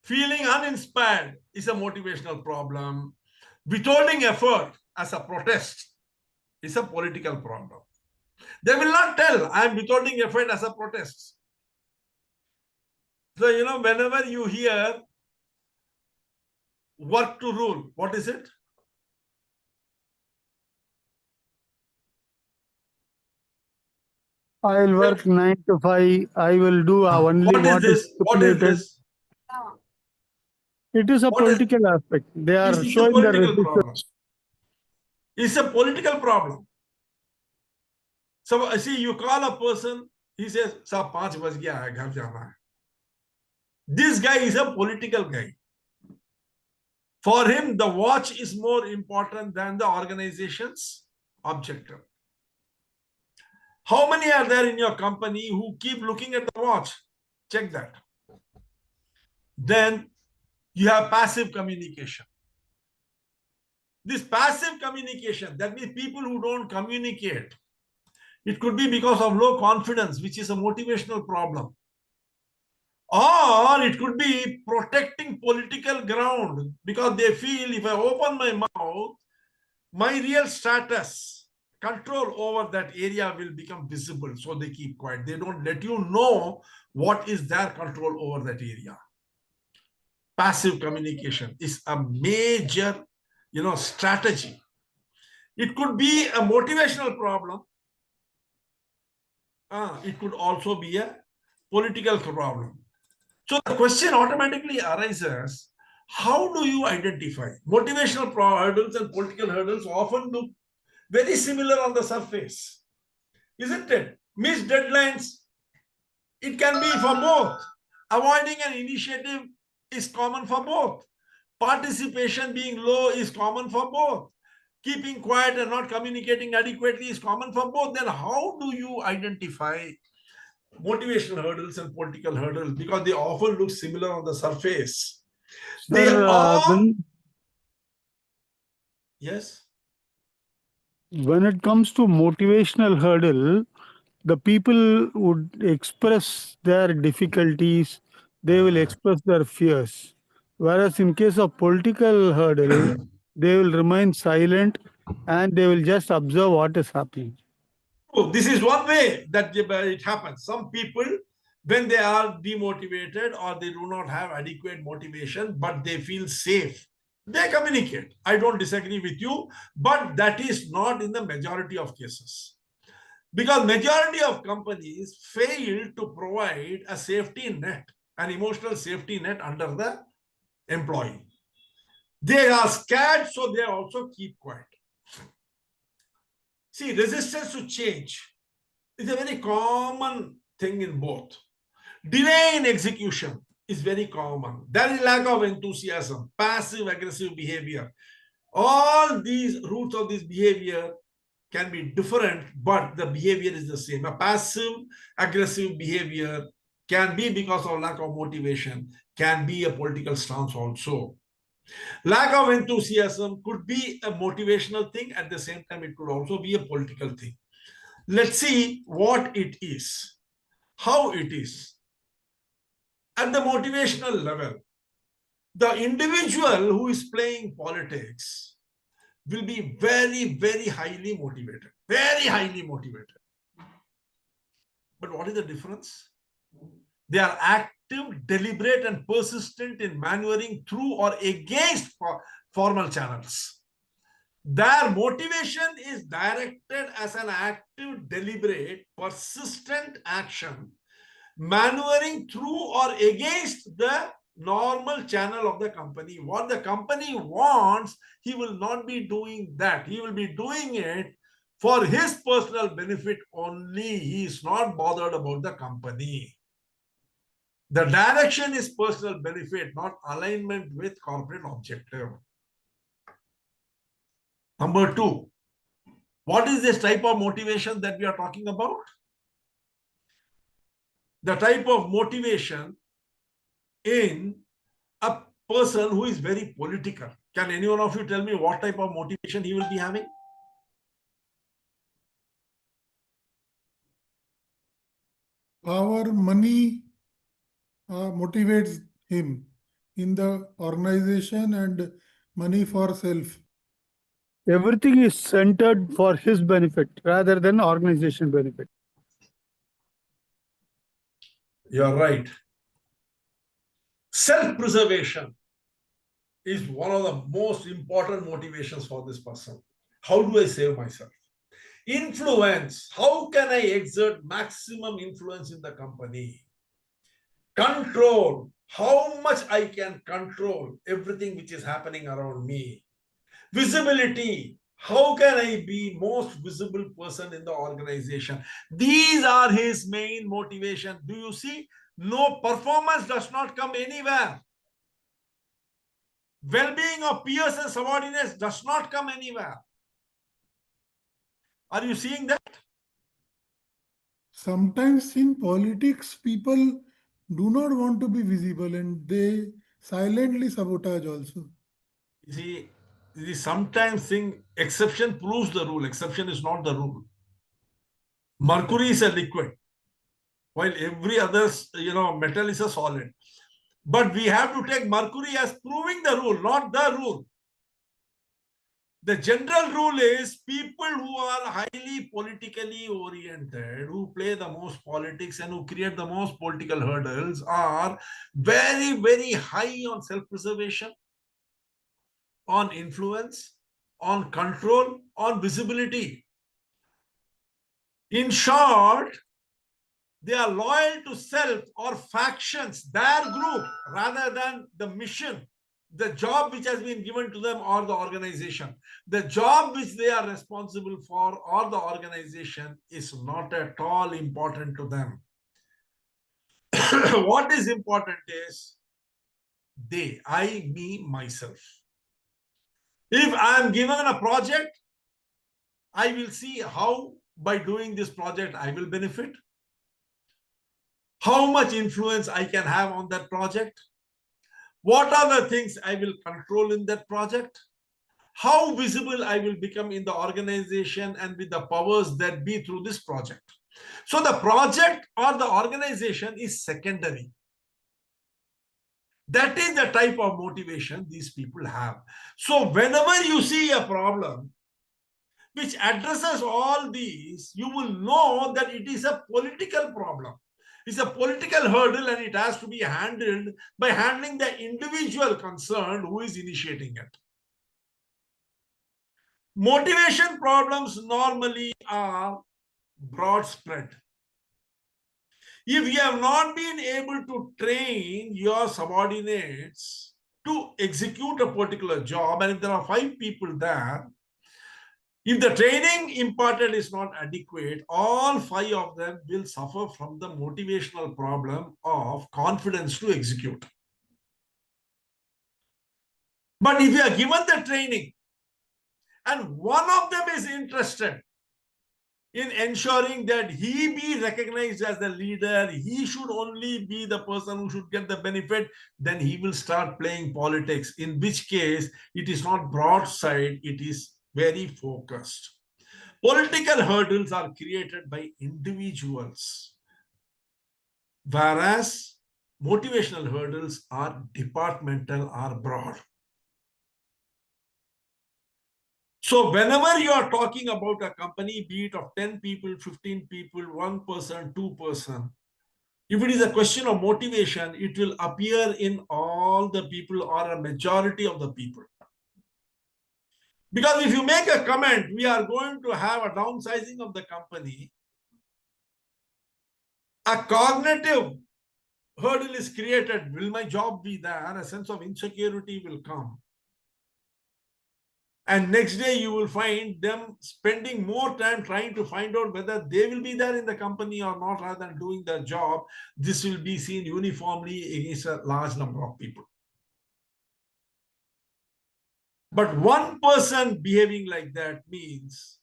Feeling uninspired is a motivational problem. Withholding effort as a protest is a political problem. They will not tell, "I am withholding effort as a protest." So, whenever you hear work to rule, what is it? I'll work 9 to 5. I will do only What is what is this? What is stipulated. this? It is a What is political aspect. They are it's a showing the political problem. resistance. It's a political problem. So see, you call a person, he says, "Sir, 5 baj gaya hai, ghar jana hai." This guy is a political guy. For him, the watch is more important than the organization's objective. How many are there in your company who keep looking at the watch? Check that. Then you have passive communication. This passive communication, that means people who don't communicate. It could be because of low confidence, which is a motivational problem. Or it could be protecting political ground because they feel, if I open my mouth, my real status, control over that area will become visible. So they keep quiet. They don't let you know what is their control over that area. Passive communication is a major, strategy. It could be a motivational problem. It could also be a political problem. So the question automatically arises, how do you identify? Motivational hurdles and political hurdles often look very similar on the surface, isn't it? Missed deadlines, it can be for both. Avoiding an initiative is common for both. Participation being low is common for both. Keeping quiet and not communicating adequately is common for both. Then how do you identify motivational hurdles and political hurdles? Because they often look similar on the surface. They Sir, all, yes. when it comes to motivational hurdle, the people would express their difficulties, they will express their fears. Whereas in case of political hurdle, they will remain silent and they will just observe what is happening. Oh, this is one way that it happens. Some people, when they are demotivated or they do not have adequate motivation, but they feel safe, they communicate. I don't disagree with you, but that is not in the majority of cases. Because majority of companies fail to provide a safety net, an emotional safety net under the employee. They are scared, so they also keep quiet. See, resistance to change is a very common thing in both. Delay in execution is very common. There is lack of enthusiasm, passive aggressive behavior. All these roots of this behavior can be different, but the behavior is the same. A passive aggressive behavior can be because of lack of motivation, can be a political stance also. Lack of enthusiasm could be a motivational thing. At the same time, it could also be a political thing. Let's see what it is, how it is. At the motivational level, the individual who is playing politics will be very, very highly motivated. Very highly motivated. But what is the difference? They are active, deliberate, and persistent in maneuvering through or against formal channels. Their motivation is directed as an active, deliberate, persistent action, maneuvering through or against the normal channel of the company. What the company wants, he will not be doing that. He will be doing it for his personal benefit only. He is not bothered about the company. The direction is personal benefit, not alignment with corporate objective. Number two, what is this type of motivation that we are talking about? The type of motivation in a person who is very political. Can any one of you tell me what type of motivation he will be having? Power, money motivates him in the organization, and money for self. Everything is centered for his benefit rather than organization benefit. You're right. Self-preservation is one of the most important motivations for this person. How do I save myself? Influence. How can I exert maximum influence in the company? Control. How much I can control everything which is happening around me. Visibility. How can I be most visible person in the organization? These are his main motivation. Do you see? No, performance does not come anywhere. Well-being of peers and subordinates does not come anywhere. Are you seeing that? Sometimes in politics, people do not want to be visible and they silently sabotage also. You see, sometimes thing exception proves the rule. Exception is not the rule. Mercury is a liquid, while every other metal is a solid. But we have to take mercury as proving the rule, not the rule. The general rule is people who are highly politically oriented, who play the most politics and who create the most political hurdles are very, very high on self-preservation, on influence, on control, on visibility. In short, they are loyal to self or factions, their group, rather than the mission, the job which has been given to them or the organization. The job which they are responsible for or the organization is not at all important to them. What is important is they, I, me, myself. If I am given a project, I will see how by doing this project I will benefit, how much influence I can have on that project, what are the things I will control in that project, how visible I will become in the organization and with the powers that be through this project. So the project or the organization is secondary. That is the type of motivation these people have. So whenever you see a problem, which addresses all these, you will know that it is a political problem. It's a political hurdle, and it has to be handled by handling the individual concerned who is initiating it. Motivation problems normally are broad spread. If you have not been able to train your subordinates to execute a particular job, and if there are 5 people there, if the training imparted is not adequate, all 5 of them will suffer from the motivational problem of confidence to execute. But if you are given the training and one of them is interested in ensuring that he be recognized as the leader, he should only be the person who should get the benefit, then he will start playing politics, in which case it is not broadside, it is very focused. Political hurdles are created by individuals, whereas motivational hurdles are departmental, are broad. So whenever you are talking about a company, be it of 10 people, 15 people, 1 person, 2 person, if it is a question of motivation, it will appear in all the people or a majority of the people. Because if you make a comment, we are going to have a downsizing of the company, a cognitive hurdle is created. Will my job be there? A sense of insecurity will come. And next day you will find them spending more time trying to find out whether they will be there in the company or not, rather than doing their job. This will be seen uniformly against a large number of people. But one person behaving like that means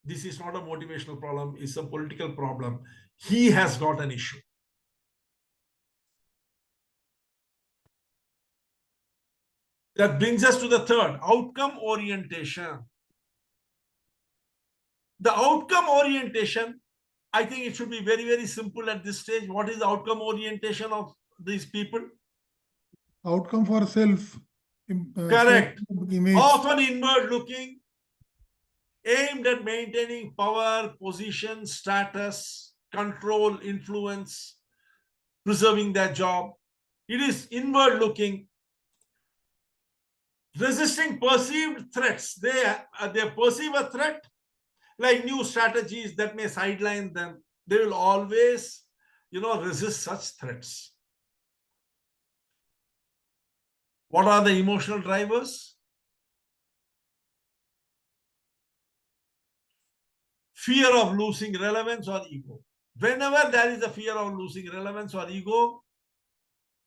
this is not a motivational problem, it's a political problem. He has got an issue. That brings us to the third, outcome orientation. The outcome orientation, I think it should be very, very simple at this stage. What is the outcome orientation of these people? Outcome for self. Correct. Image. Often inward looking, aimed at maintaining power, position, status, control, influence, preserving their job. It is inward looking. Resisting perceived threats. They perceive a threat, like new strategies that may sideline them. They will always, resist such threats. What are the emotional drivers? Fear of losing relevance or ego. Whenever there is a fear of losing relevance or ego,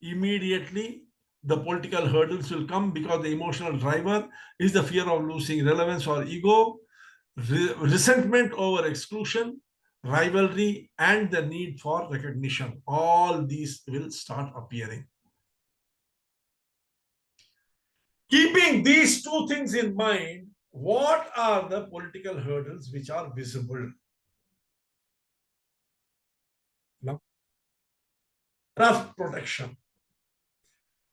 immediately the political hurdles will come, because the emotional driver is the fear of losing relevance or ego, resentment over exclusion, rivalry, and the need for recognition. All these will start appearing. Keeping these 2 things in mind, what are the political hurdles which are visible? Now, trust protection.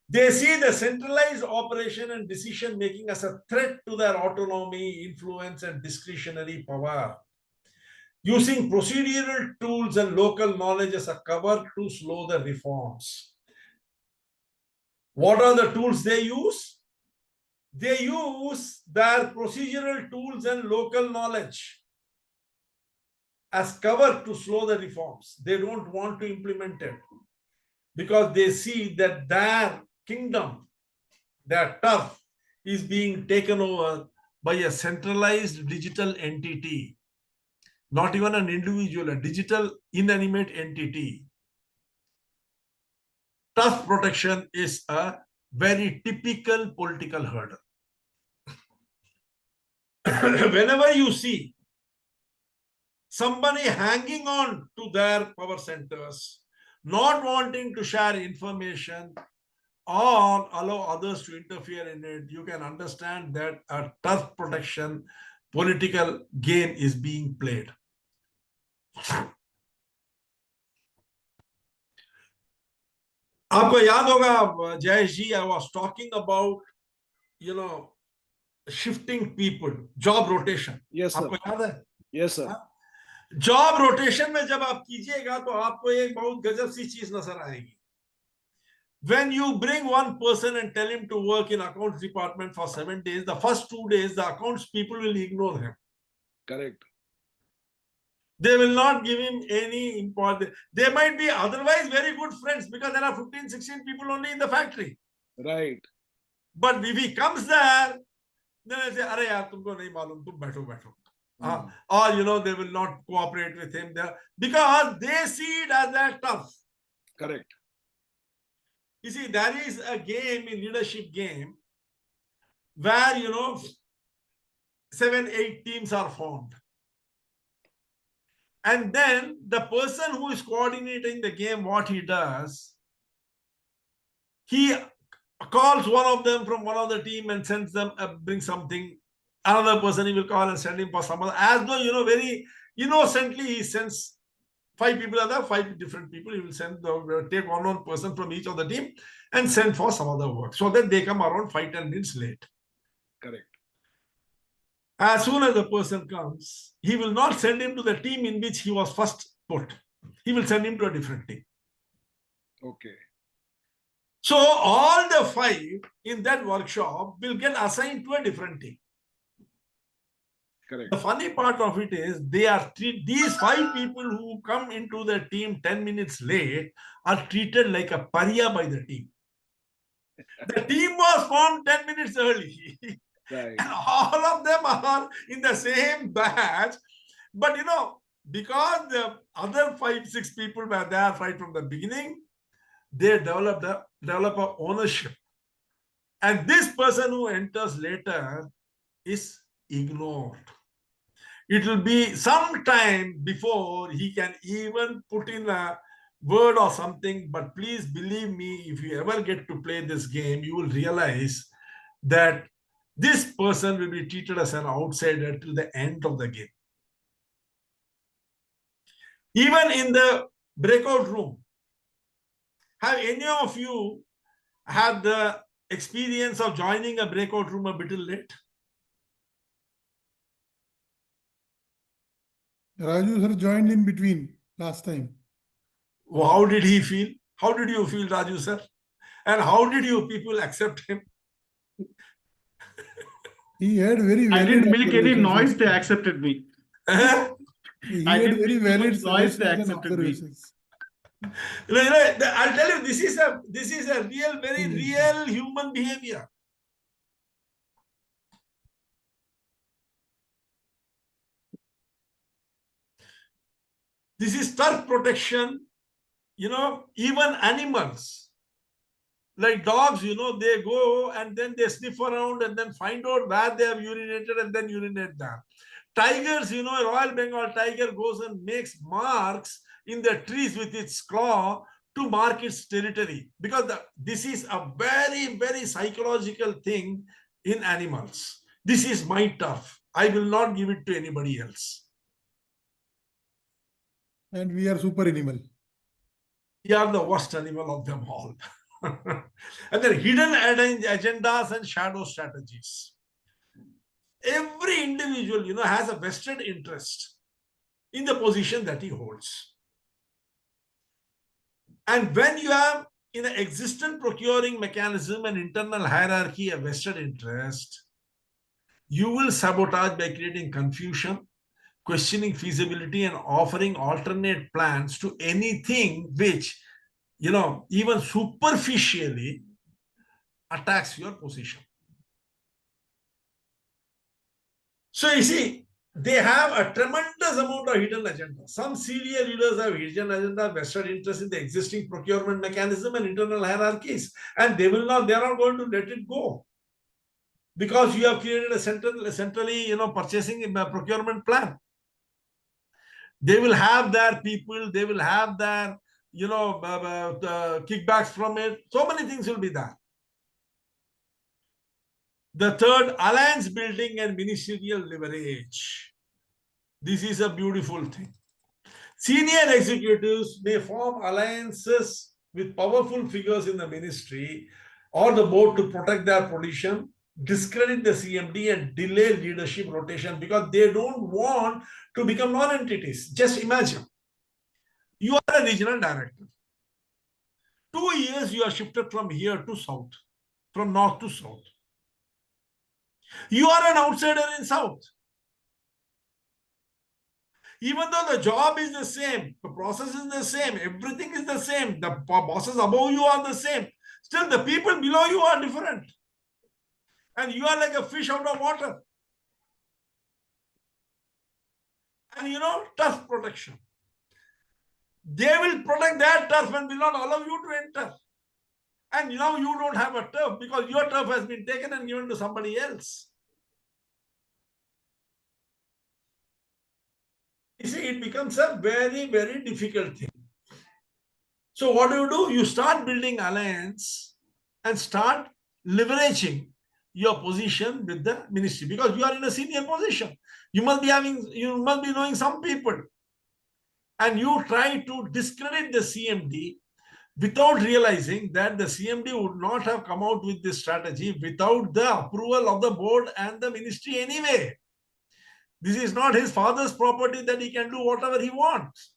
They see the centralized operation and decision making as a threat to their autonomy, influence, and discretionary power. Using procedural tools and local knowledge as a cover to slow the reforms. What are the tools they use? They use their procedural tools and local knowledge as cover to slow the reforms. They don't want to implement it because they see that their kingdom, their turf, is being taken over by a centralized digital entity, not even an individual, a digital inanimate entity. Turf protection is a very typical political hurdle. Whenever you see somebody hanging on to their power centers, not wanting to share information or allow others to interfere in it, you can understand that a turf protection political game is being played. आपको याद होगा जयेश जी, I was talking about shifting people, job rotation. Yes, sir. आपको याद है? Yes, sir. Job rotation में जब आप कीजिएगा तो आपको एक बहुत गजब सी चीज नजर आएगी. When you bring one person and tell him to work in accounts department for 7 days, the first 2 days the accounts people will ignore him. Correct. They will not give him any importance. They might be otherwise very good friends because there are 15, 16 people only in the factory. Right. But if he comes there, then they say, "Arey yaar, tumko nahi malum, tum baitho baitho." Or they will not cooperate with him there because they see it as that tough. Correct. You see, there is a game in leadership game where 7, 8 teams are formed. And then the person who is coordinating the game, what he does, he calls one of them from one of the team and sends them, bring something. Another person he will call and send him for some other. As though, very innocently he sends 5 people are there, 5 different people. He will take one person from each of the team and send for some other work. So that they come around 5-10 minutes late. Correct. As soon as the person comes, he will not send him to the team in which he was first put. He will send him to a different team. Okay. So all the 5 in that workshop will get assigned to a different team. Correct. The funny part of it is these 5 people who come into the team 10 minutes late are treated like a pariah by the team. The team was formed 10 minutes early. Right. And all of them are in the same batch. But because the other 5, 6 people were there right from the beginning, they develop a ownership. And this person who enters later is ignored. It will be some time before he can even put in a word or something. But please believe me, if you ever get to play this game, you will realize that this person will be treated as an outsider till the end of the game. Even in the breakout room, have any of you had the experience of joining a breakout room a bit late? Raju sir joined in between last time. How did he feel? How did you feel, Raju sir? And how did you people accept him? He had very I valid didn't make any observations. noise, they accepted me. He I had didn't very make too valid much noise, they suggestions and accepted me. observations. I'll tell you, this is a real, very Hmm. real human behavior. This is turf protection. Even animals, like dogs, they go and then they sniff around and then find out where they have urinated and then urinate there. Tigers, a Royal Bengal tiger goes and makes marks in the trees with its claw to mark its territory, because this is a very, very psychological thing in animals. This is my turf. I will not give it to anybody else. And we are super animal. We are the worst animal of them all. And then hidden agendas and shadow strategies. Every individual, has a vested interest in the position that he holds. And when you have in an existent procuring mechanism and internal hierarchy a vested interest, you will sabotage by creating confusion, questioning feasibility, and offering alternate plans to anything which, even superficially attacks your position. So you see, they have a tremendous amount of hidden agenda. Some senior leaders have hidden agenda, vested interest in the existing procurement mechanism and internal hierarchies, and they are not going to let it go, because you have created a centrally, purchasing procurement plan. They will have their people, they will have their, kickbacks from it. So many things will be there. The third, alliance building and ministerial leverage. This is a beautiful thing. Senior executives may form alliances with powerful figures in the ministry or the board to protect their position discredit the CMD and delay leadership rotation because they don't want to become non-entities. Just imagine, you are a regional director. 2 years you are shifted from here to south, from north to south. You are an outsider in south. Even though the job is the same, the process is the same, everything is the same, the bosses above you are the same, still the people below you are different. And you are like a fish out of water. And you know, turf protection. They will protect their turf and will not allow you to enter. And now you don't have a turf because your turf has been taken and given to somebody else. You see, it becomes a very, very difficult thing. So what do? You start building alliance and start leveraging your position with the ministry because you are in a senior position. You must be knowing some people. And you try to discredit the CMD without realizing that the CMD would not have come out with this strategy without the approval of the board and the ministry anyway. This is not his father's property that he can do whatever he wants.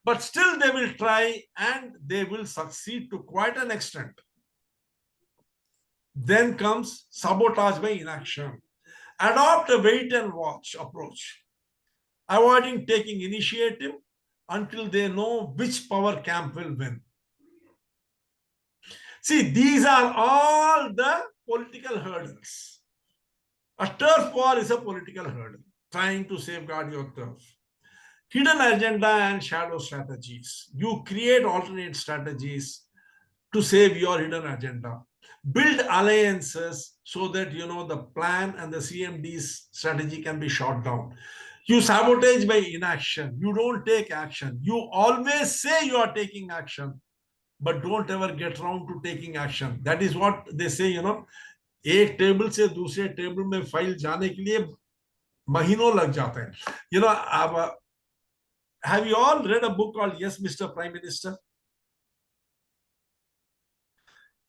But still they will try and they will succeed to quite an extent. Then comes sabotage by inaction. Adopt a wait and watch approach, avoiding taking initiative until they know which power camp will win. See, these are all the political hurdles. A turf war is a political hurdle, trying to safeguard your turf. Hidden agenda and shadow strategies. You create alternate strategies to save your hidden agenda. Build alliances so that you know the plan and the CMD's strategy can be shot down. You sabotage by inaction. You don't take action. You always say you are taking action, but don't ever get around to taking action. That is what they say, you know. एक table से दूसरे table में file जाने के लिए महीनों लग जाते हैं. You know, have you all read a book called Yes, Mr. Prime Minister?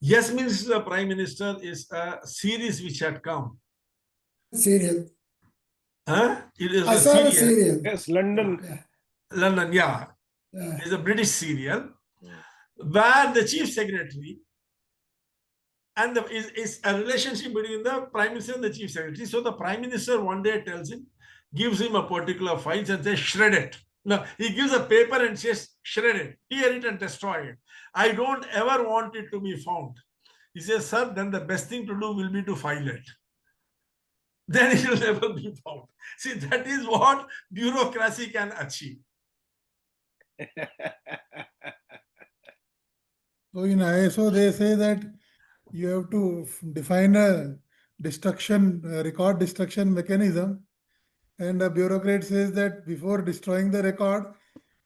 Yes, Mr. Prime Minister is a series which had come. Serial. Huh? It is I a saw the serial. serial. Yes, London. Yeah. London, yeah. Yeah. It's a British serial where the chief secretary and is a relationship between the prime minister and the chief secretary. So the prime minister one day tells him, gives him a particular file and says, shred it. No, he gives a paper and says, shred it, tear it and destroy it. I don't ever want it to be found. He says, sir, then the best thing to do will be to file it. Then it will never be found. See, that is what bureaucracy can achieve. So in ISO, they say that you have to define a record destruction mechanism. And a bureaucrat says that before destroying the record,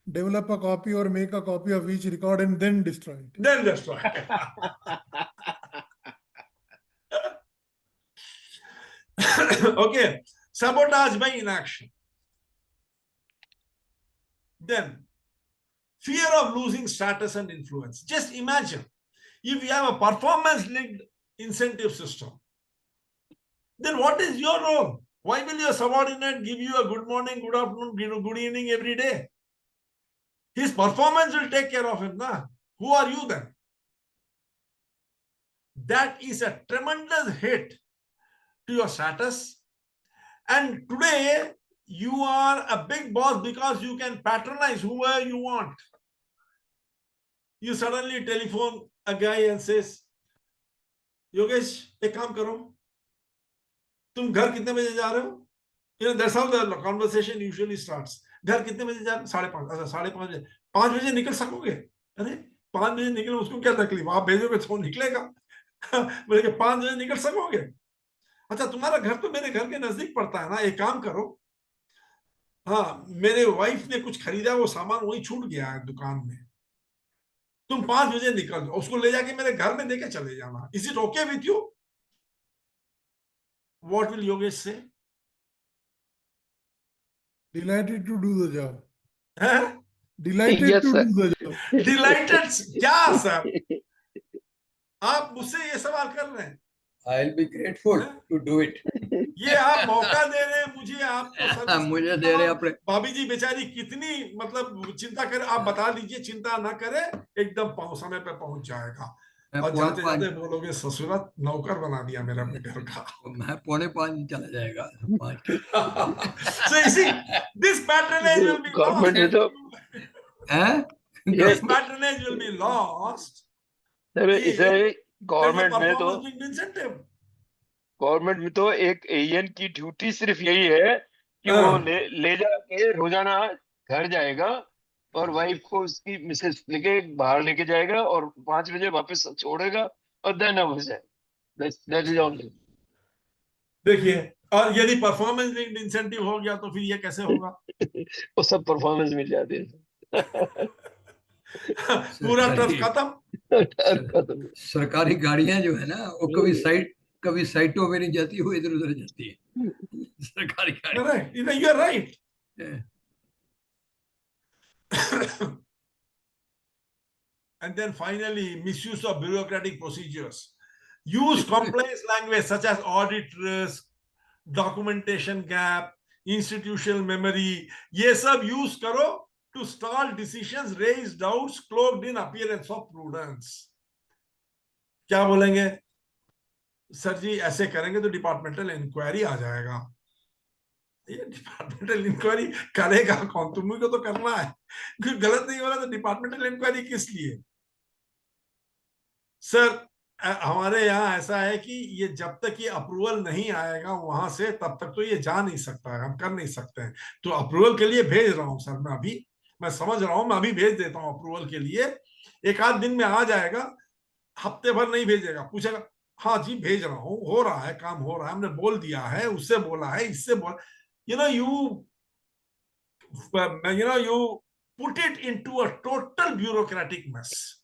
develop a copy or make a copy of each record and then destroy it. Then destroy it. Okay, sabotage by inaction. Then, fear of losing status and influence. Just imagine, if you have a performance-linked incentive system, then what is your role? Why will your subordinate give you a good morning, good afternoon, good evening every day? His performance will take care of him. Nah? Who are you then? That is a tremendous hit to your status. And today, you are a big boss because you can patronize whoever you want. You suddenly telephone a guy and says, Yogesh, एक काम करो. तुम घर कितने बजे जा रहे हो? You know, that's how the conversation usually starts. घर कितने बजे जा रहे हो? 5:30. अच्छा, 5:30 बजे. 5 बजे निकल सकोगे? अरे 5 बजे निकले उसको क्या तकलीफ? आप भेजोगे तो निकलेगा. बोले 5 बजे निकल सकोगे? अच्छा, तुम्हारा घर तो मेरे घर के नजदीक पड़ता है ना, एक काम करो. हाँ, मेरे वाइफ ने कुछ खरीदा, वो सामान वही छूट गया है दुकान में. तुम 5 बजे निकल जाओ, उसको ले जाके मेरे घर में देके चले जाना. Is it okay with you? What will Yogesh say? Delighted to do the job. Huh? Delighted Yes, to sir. do the job. Delighted? क्या सर? आप मुझसे ये सवाल कर रहे हैं? I'll be grateful हैं? to do it. ये आप मौका दे रहे हैं मुझे, आपको सर्विस मुझे करने दे का। रहे हैं अपने। भाभी जी बेचारी कितनी मतलब चिंता करे, आप बता दीजिए चिंता ना करे, एकदम समय पे पहुंच जाएगा। मैं और पौने जाते पाँच, जाते बोलोगे ससुराल नौकर बना दिया मेरा घर का। मैं 4:45 चला जाएगा 5 के। So you see, this patronage will be government में lost. तो हैं? This patronage will be lost इसे if there's a गवर्नमेंट में तो performance linked incentive. गवर्नमेंट में तो एक एएन की ड्यूटी सिर्फ यही है कि वो हाँ। ले जाके रोजाना घर जाएगा और वाइफ को उसकी मिसेस लेके बाहर लेके जाएगा और 5 बजे वापस छोड़ेगा और देन अब जाए। That is only. देखिए, और यदि परफॉर्मेंस लिंक्ड इंसेंटिव हो गया तो फिर ये कैसे होगा? वो सब परफॉर्मेंस मिल जाती है। पूरा ट्रस्ट खत्म। खत्म। सरकारी गाड़ियां जो है ना, वो कभी साइटों में नहीं जाती, वो इधर उधर जाती है सरकारी गाड़ी। Correct. You're right. And then finally, misuse of bureaucratic procedures. Use complex language such as audit risk, documentation gap, institutional memory. ये सब use करो to stall decisions, raise doubts, cloaked in appearance of prudence. क्या बोलेंगे? Sir जी ऐसे करेंगे तो departmental inquiry आ जाएगा। ये डिपार्टमेंटल इंक्वायरी करेगा कौन? तुम्ही को तो करना है। कुछ गलत नहीं हो रहा तो डिपार्टमेंटल इंक्वायरी किस लिए? सर हमारे यहाँ ऐसा है कि ये जब तक ये अप्रूवल नहीं आएगा वहां से तब तक तो ये जा नहीं सकता है, हम कर नहीं सकते हैं। तो अप्रूवल के लिए भेज रहा हूं सर, मैं समझ रहा हूं, मैं अभी भेज देता हूं अप्रूवल के लिए। एक आध दिन में आ जाएगा, हफ्ते भर नहीं भेजेगा, पूछेगा हाँ जी भेज रहा हूँ, हो रहा है, काम हो रहा है, हमने बोल दिया है, उससे बोला है, इससे बोल, you put it into a total bureaucratic mess.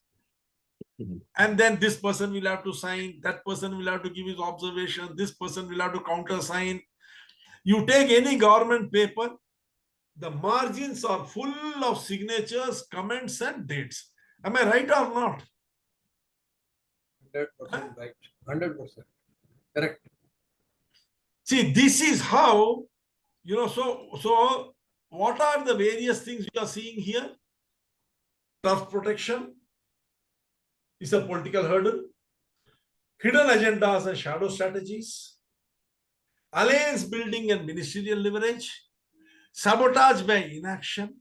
And then this person will have to sign, that person will have to give his observation, this person will have to countersign. You take any government paper, the margins are full of signatures, comments, and dates. Am I right or not? 100% right. 100% correct. See, this is how, so what are the various things you are seeing here? Turf protection is a political hurdle. Hidden agendas and shadow strategies. Alliance building and ministerial leverage. Sabotage by inaction.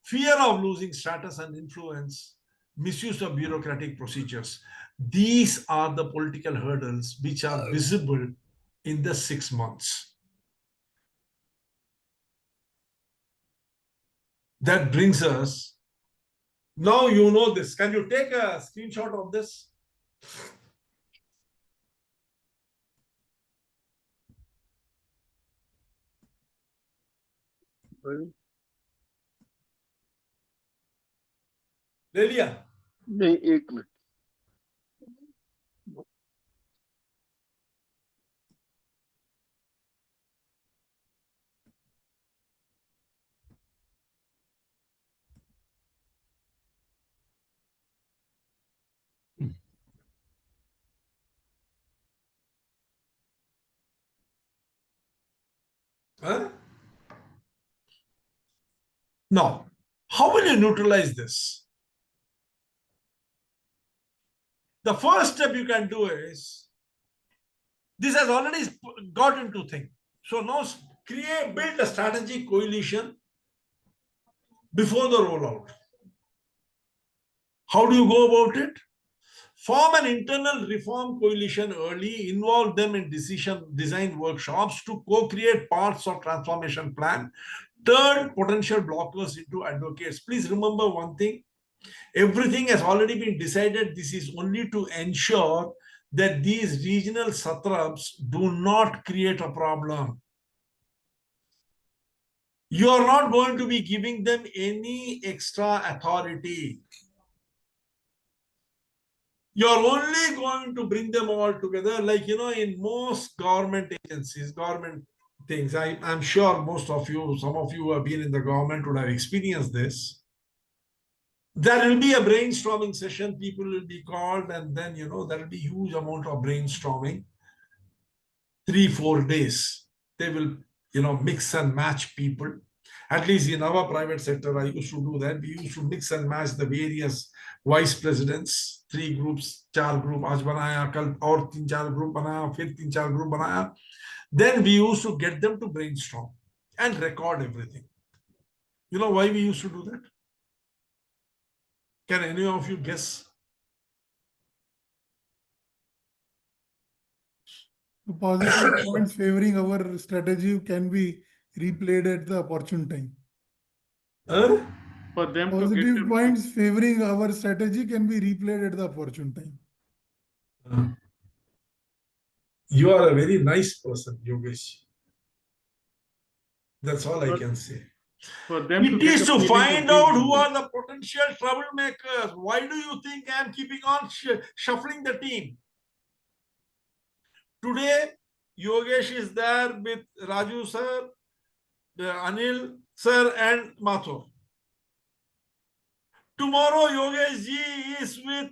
Fear of losing status and influence. Misuse of bureaucratic procedures. These are the political hurdles which are visible in the 6 months. That brings us, now you know this. Can you take a screenshot of this? ले लिया? नहीं, एक minute. Huh? Now, how will you neutralize this? The first step you can do is, this has already got into thing. So now build a strategic coalition before the rollout. How do you go about it? Form an internal reform coalition early, involve them in design workshops to co-create parts of transformation plan, turn potential blockers into advocates. Please remember one thing, everything has already been decided. This is only to ensure that these regional satraps do not create a problem. You are not going to be giving them any extra authority. You're only going to bring them all together, like, in most government agencies, government things. I'm sure most of you, some of you who have been in the government would have experienced this. There will be a brainstorming session, people will be called, and then, there will be huge amount of brainstorming. 3-4 days. They will, mix and match people. At least in our private sector, I used to do that. We used to mix and match the various vice presidents, 3 groups, 4 group, आज बनाया, कल और 3-4 group बनाया, फिर 3-4 group बनाया. Then we used to get them to brainstorm and record everything. You know why we used to do that? Can any of you guess? The positive points favoring our strategy can be replayed at the opportune time. Huh? For them to get Positive them. points favoring our strategy can be replayed at the opportune time. You are a very nice person, Yogesh. That's all I can say. For them It get is a to feeling find of being out who humble. are the potential troublemakers. Why do you think I am keeping on shuffling the team? Today, Yogesh is there with Raju sir, Anil sir, and Mathur. Tomorrow, Yogesh ji is with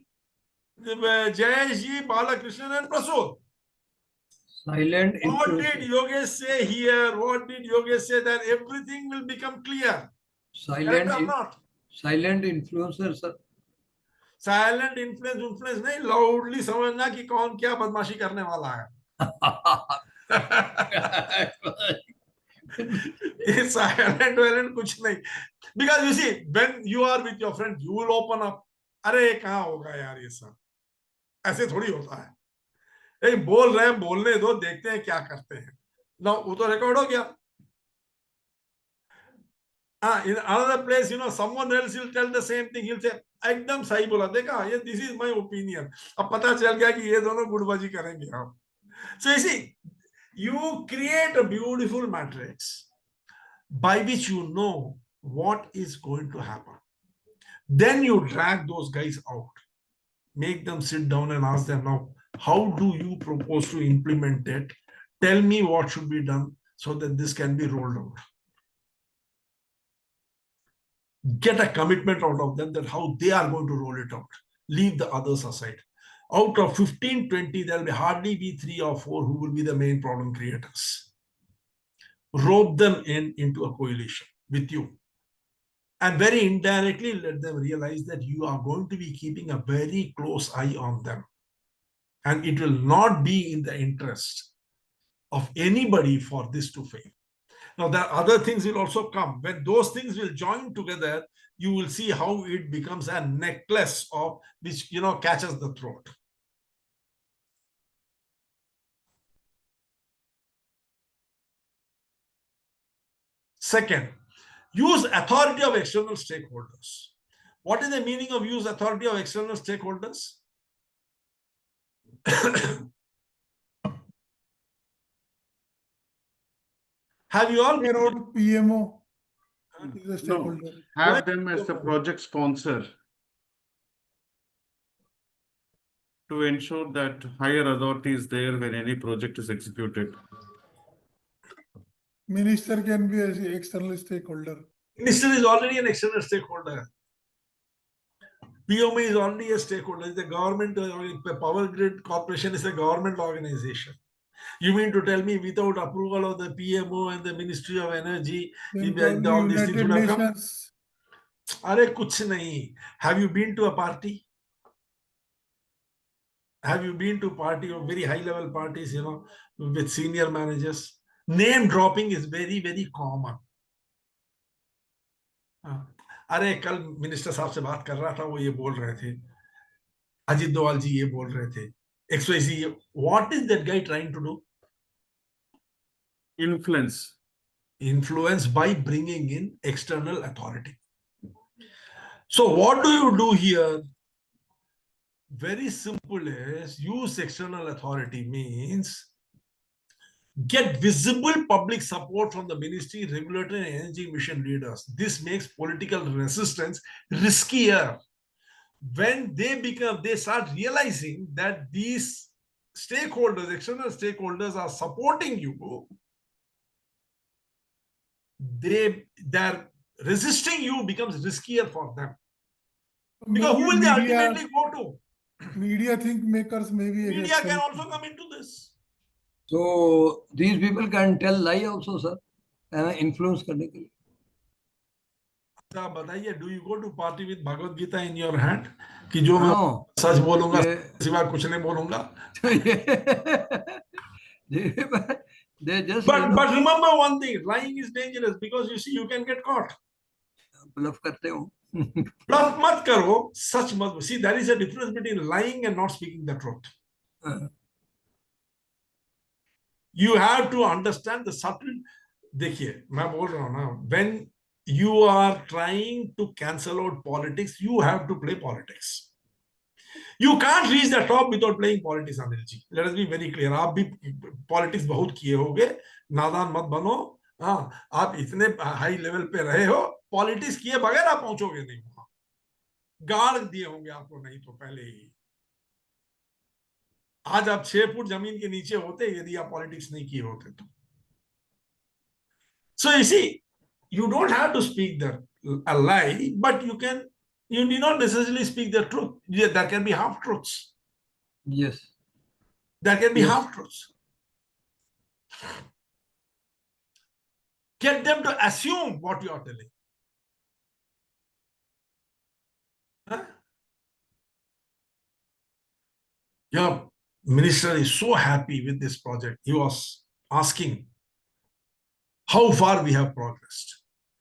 Jayesh ji, Balakrishnan, and Prasad. Silent What did influencer. Yogesh say here? What did Yogesh say? That everything will become clear. Correct or not? Silent influencer, sir. Silent influence नहीं, loudly समझना कि कौन क्या बदमाशी करने वाला है. ये साइलेंट वायलेंट कुछ नहीं. Because you see, when you are with your friend, you will open up. अरे कहाँ होगा यार ये सब, ऐसे थोड़ी होता है. एक बोल रहे हैं, बोलने दो, देखते हैं क्या करते हैं. ना वो तो रिकॉर्ड हो गया. In another place, someone else will tell the same thing. He'll say, एकदम सही बोला, देखा ये, this is my opinion. अब पता चल गया कि ये दोनों गुटबाजी करेंगे हम. So you see, you create a beautiful matrix by which you know what is going to happen. Then you drag those guys out, make them sit down and ask them, now, how do you propose to implement it? Tell me what should be done so that this can be rolled out. Get a commitment out of them that how they are going to roll it out. Leave the others aside. Out of 15, 20, there will hardly be 3 or 4 who will be the main problem creators. Rope them into a coalition with you. And very indirectly let them realize that you are going to be keeping a very close eye on them. And it will not be in the interest of anybody for this to fail. Now, there are other things will also come. When those things will join together, you will see how it becomes a necklace of which, catches the throat. Second, use authority of external stakeholders. What is the meaning of use authority of external stakeholders? Have you all Wrote PMO is a No, stakeholder. have them as the project sponsor to ensure that higher authority is there when any project is executed. Minister can be an external stakeholder. Minister is already an external stakeholder. PMO is already a stakeholder. The government, Power Grid Corporation is a government organization. You mean to tell me without approval of the PMO and the Ministry of Energy, all these things would have come? Arey, kuch nahi. Have you been to a party? Have you been to party or very high level parties, with senior managers? Name dropping is very, very common. अरे कल minister साहब से बात कर रहा था, वो ये बोल रहे थे, अजीत दोवाल जी ये बोल रहे थे, XYZ. What is that guy trying to do? Influence by bringing in external authority. So what do you do here? Very simple is use external authority means get visible public support from the ministry, regulatory and energy mission leaders. This makes political resistance riskier. When they start realizing that these stakeholders, external stakeholders are supporting you, their resisting you becomes riskier for them. Because who will they ultimately go to? Media think makers maybe. Media can also come into this. So these people can tell lie also, sir, influence करने के लिए. अच्छा आप बताइए, do you go to party with Bhagavad Gita in your hand कि जो मैं No, सच बोलूंगा ये सिवा कुछ नहीं बोलूंगा? they just, But remember one thing, lying is dangerous because you see you can get caught. bluff करते हो. Bluff मत करो, सच मत. See, there is a difference between lying and not speaking the truth. You have to understand the subtle. देखिए मैं बोल रहा हूँ ना, when you are trying to cancel out politics, you have to play politics. You can't reach the top without playing politics, Anil ji. Let us be very clear. आप भी politics बहुत किए होगे, नादान मत बनो. हाँ, आप इतने हाई लेवल पे रहे हो, पॉलिटिक्स किए बगैर आप पहुंचोगे नहीं वहां. गाड़ दिए होंगे आपको नहीं तो पहले ही. आज आप 6 फुट जमीन के नीचे होते यदि आप पॉलिटिक्स नहीं किए होते तो. So you see, you don't have to speak a lie, but you need not necessarily speak the truth. Yeah, there can be half truths. Yes. There can be Yes. half truths. Get them to assume what you are telling. Huh? Your minister is so happy with this project. He was asking how far we have progressed.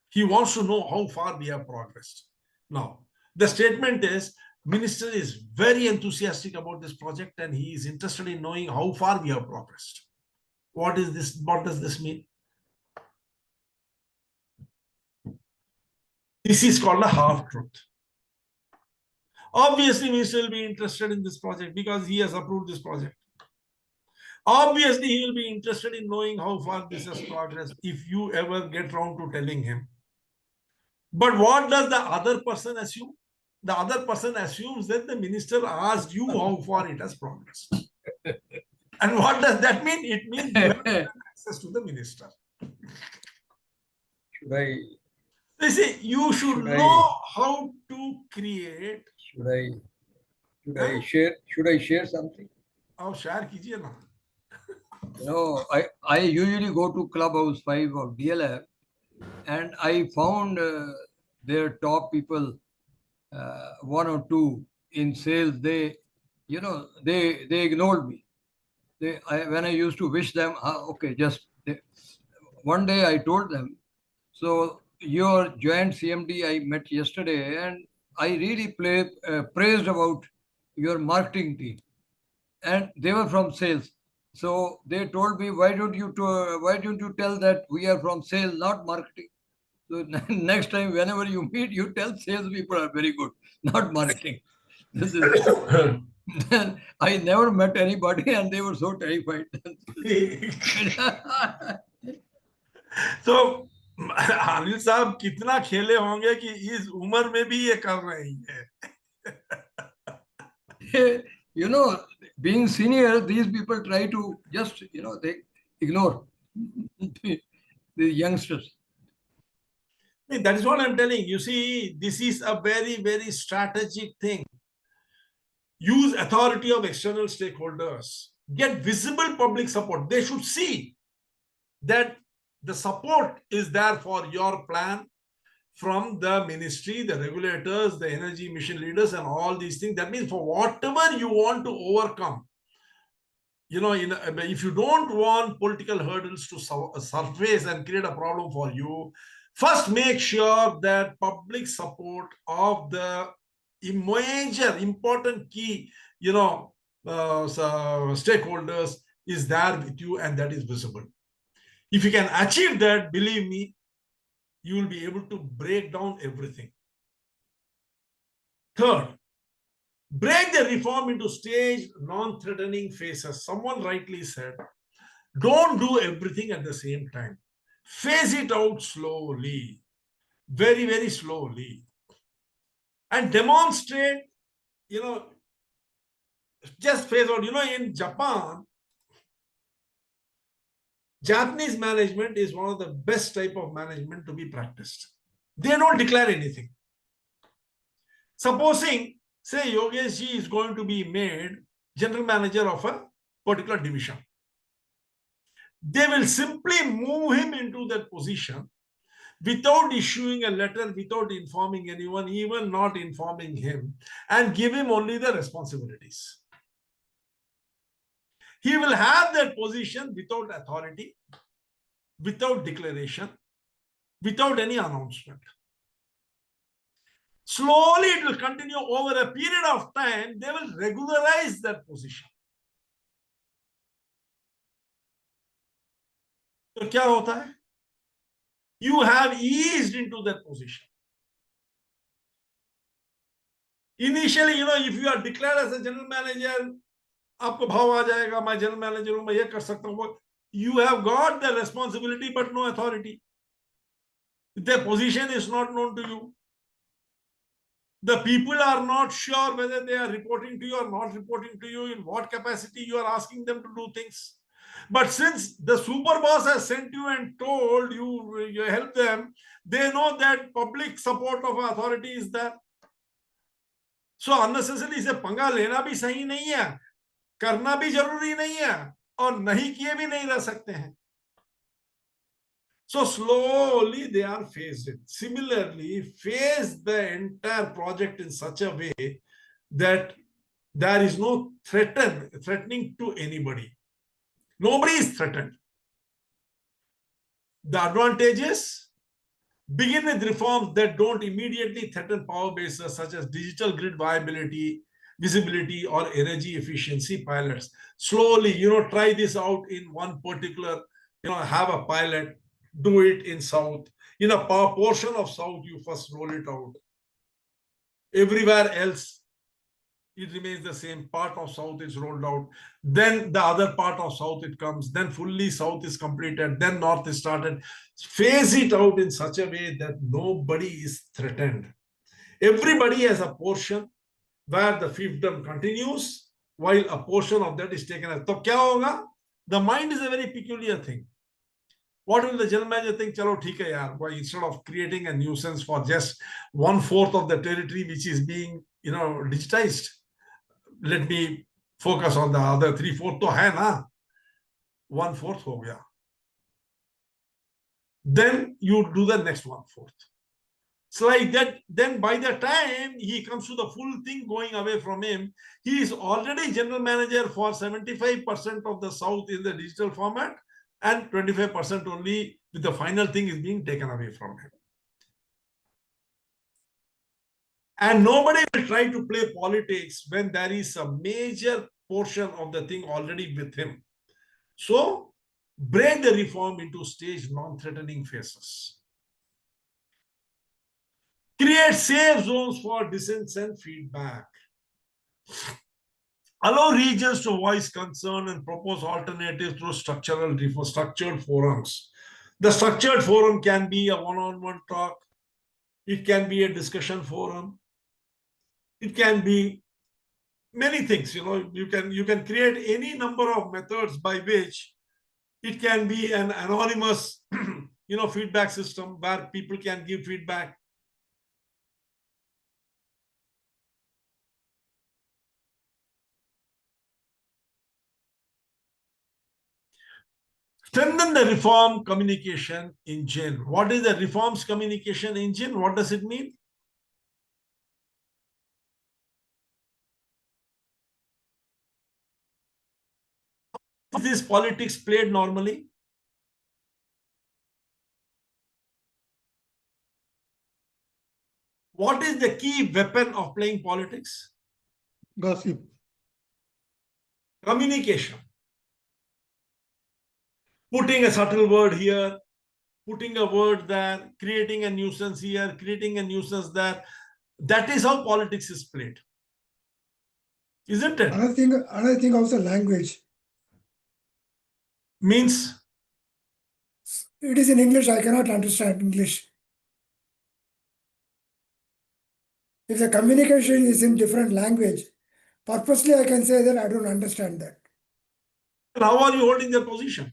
He wants to know how far we have progressed. Now, the statement is, Minister is very enthusiastic about this project and he is interested in knowing how far we have progressed. What is this? What does this mean? This is called a half-truth. Obviously, Minister will be interested in this project because he has approved this project. Obviously, he will be interested in knowing how far this has progressed if you ever get round to telling him. But what does the other person assume? The other person assumes that the minister asked you how far it has progressed. And what does that mean? It means you have access to the minister. Should I? They say you should know how to create. Should I share? Should I share something? अब share कीजिए ना. I usually go to Clubhouse 5 or DLF, and I found their top people, one or two in sales. They ignored me. When I used to wish them, okay, one day I told them, so your joint CMD I met yesterday, and I really praised about your marketing team, and they were from sales. So they told me, why don't you tell that we are from sales, not marketing? So next time, whenever you meet, you tell sales people are very good, not marketing. This is. I never met anybody, and they were so terrified. तो अनिल साहब कितना खेले होंगे कि इस उम्र में भी ये कर रहे हैं. Being senior, these people try to just, they ignore the youngsters. That is what I'm telling you. See, this is a very, very strategic thing. Use authority of external stakeholders. Get visible public support. They should see that the support is there for your plan from the ministry, the regulators, the energy mission leaders, and all these things. That means for whatever you want to overcome, if you don't want political hurdles to surface and create a problem for you, first make sure that public support of the major important key, stakeholders is there with you and that is visible. If you can achieve that, believe me, you will be able to break down everything. Third, break the reform into staged, non-threatening phases. Someone rightly said, don't do everything at the same time. Phase it out slowly, very, very slowly. And demonstrate, just phase out. In Japan, Japanese management is one of the best type of management to be practiced. They don't declare anything. Supposing, say, Yogesh ji is going to be made general manager of a particular division. They will simply move him into that position without issuing a letter, without informing anyone, even not informing him, and give him only the responsibilities. He will have that position without authority, without declaration, without any announcement. Slowly it will continue over a period of time. They will regularize that position. तो क्या होता है? You have eased into that position. Initially, if you are declared as a general manager, आपको भाव आ जाएगा, मैं general manager हूं, मैं ये कर सकता हूं. You have got the responsibility but no authority. The position is not known to you. The people are not sure whether they are reporting to you or not reporting to you, in what capacity you are asking them to do things. But since the super boss has sent you and told you help them, they know that public support of authority is there. So unnecessarily से पंगा लेना भी सही नहीं है, करना भी जरूरी नहीं है, और नहीं किए भी नहीं रह सकते हैं. So slowly they are phased in. Similarly, phase the entire project in such a way that there is no threatening to anybody. Nobody is threatened. The advantages: begin with reforms that don't immediately threaten power bases such as digital grid viability, visibility, or energy efficiency pilots. Slowly, try this out in one particular, have a pilot, do it in South. In a portion of South, you first roll it out. Everywhere else, it remains the same. Part of South is rolled out. Then the other part of South it comes. Then fully South is completed. Then North is started. Phase it out in such a way that nobody is threatened. Everybody has a portion where the fiefdom continues, while a portion of that is taken as. So kya hoga? The mind is a very peculiar thing. What will the general manager think? Chalo, theek hai yaar. Why, instead of creating a nuisance for just 1/4 of the territory which is being, digitized, let me focus on the other 3/4. To hai na, 1/4 ho gaya. Then you do the next 1/4. So like that, then by the time he comes to the full thing going away from him, he is already general manager for 75% of the South in the digital format, and 25% only with the final thing is being taken away from him. And nobody will try to play politics when there is a major portion of the thing already with him. So break the reform into stage non-threatening phases. Create safe zones for dissent and feedback. Allow regions to voice concern and propose alternatives through structured forums. The structured forum can be a one-on-one talk. It can be a discussion forum. It can be many things. You can create any number of methods by which it can be an anonymous, feedback system where people can give feedback. Strengthen the reform communication engine. What is the reforms communication engine? What does it mean? Is this politics played normally? What is the key weapon of playing politics? Gossip. Communication. Putting a subtle word here, putting a word there, creating a nuisance here, creating a nuisance there. That is how politics is played. Isn't it? Another thing also language. Means? It is in English, I cannot understand English. If the communication is in different language, purposely I can say that I don't understand that. How are you holding the position?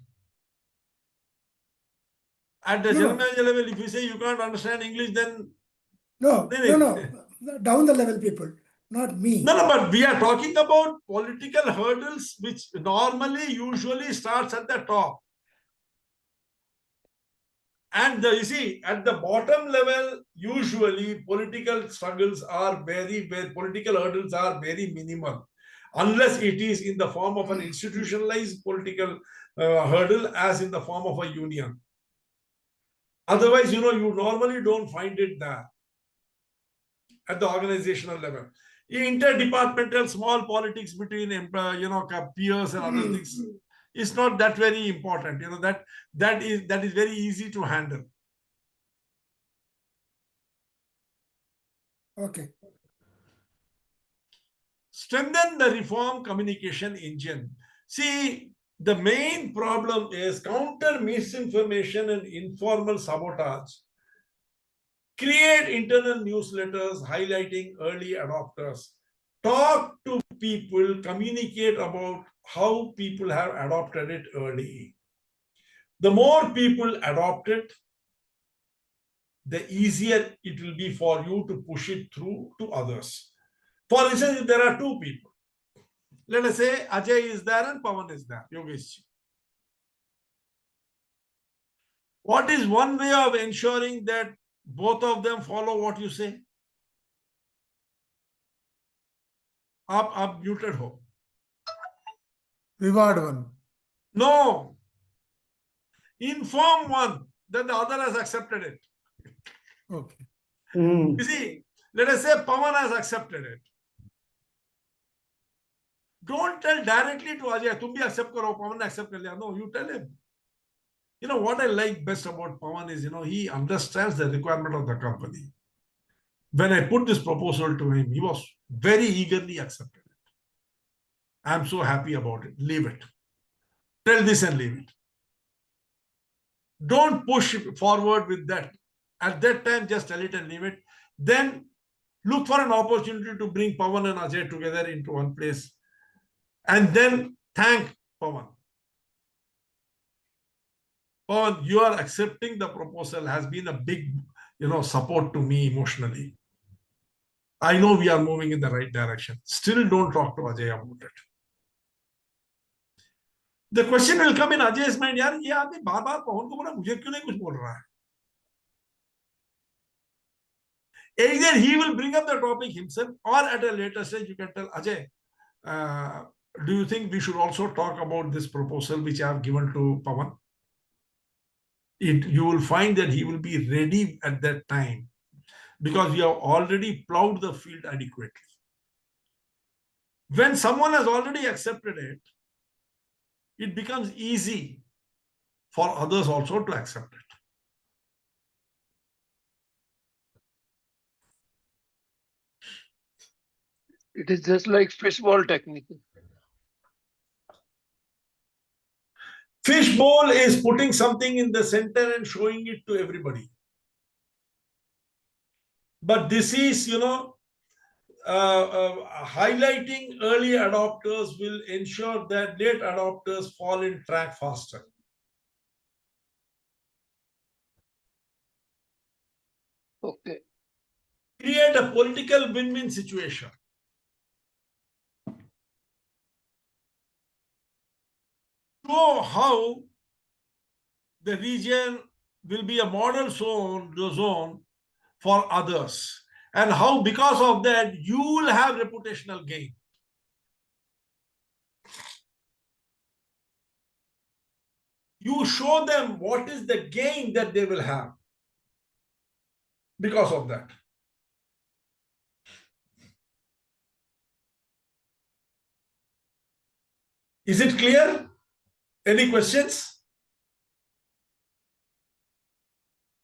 At the No, general no. manager level, if you say you can't understand English, then No, down the level people, not me. No, but we are talking about political hurdles, which normally usually starts at the top. And you see, at the bottom level, usually political struggles are political hurdles are very minimal, unless it is in the form of an institutionalized political hurdle, as in the form of a union. Otherwise, you normally don't find it there at the organizational level. Interdepartmental small politics between peers and other things is not that very important. That is very easy to handle. Okay. Strengthen the reform communication engine. See, the main problem is counter misinformation and informal sabotage. Create internal newsletters highlighting early adopters. Talk to people, communicate about how people have adopted it early. The more people adopt it, the easier it will be for you to push it through to others. For instance, if there are two people, let us say Ajay is there and Pawan is there, Yogesh. What is one way of ensuring that both of them follow what you say? आप muted हो. Reward one. No. Inform one that the other has accepted it. Okay. You see, let us say Pawan has accepted it. Don't tell directly to Ajay, तुम भी accept करो, Pawan ने accept कर लिया. No, you tell him. What I like best about Pawan is, he understands the requirement of the company. When I put this proposal to him, he was very eagerly accepted it. I'm so happy about it. Leave it. Tell this and leave it. Don't push forward with that. At that time, just tell it and leave it. Then look for an opportunity to bring Pawan and Ajay together into one place. And then thank Pawan. Pawan, you are accepting the proposal has been a big, support to me emotionally. I know we are moving in the right direction. Still don't talk to Ajay about it. The question will come in Ajay's mind, यार ये आदमी बार-बार पवन को बोला मुझे क्यों नहीं कुछ बोल रहा है? Either he will bring up the topic himself, or at a later stage you can tell Ajay, do you think we should also talk about this proposal which I have given to Pawan? You will find that he will be ready at that time because we have already plowed the field adequately. When someone has already accepted it, it becomes easy for others also to accept it. It is just like fishbowl technique. Fishbowl is putting something in the center and showing it to everybody. But this is, highlighting early adopters will ensure that late adopters fall in track faster. Okay. Create a political win-win situation. Show how the region will be a model zone for others, and how because of that you will have reputational gain. You show them what is the gain that they will have because of that. Is it clear? Any questions?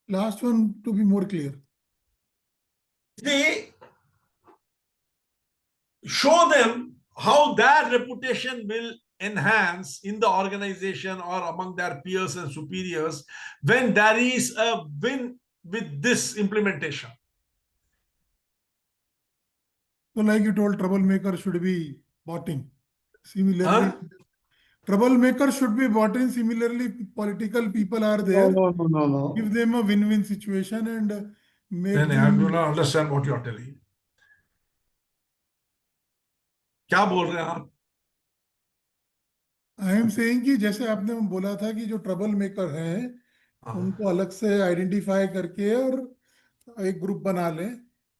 Last one to be more clear. See, show them how their reputation will enhance in the organization or among their peers and superiors when there is a win with this implementation. So like you told, troublemaker should be botting. Similarly, troublemaker should be botting. Similarly, political people are there. No. Give them a win-win situation and make Then I them. do not understand what you are telling. क्या बोल रहे हैं आप? I am saying कि जैसे आपने बोला था कि जो ट्रबल मेकर हैं उनको अलग से आइडेंटिफाई करके और एक ग्रुप बना लें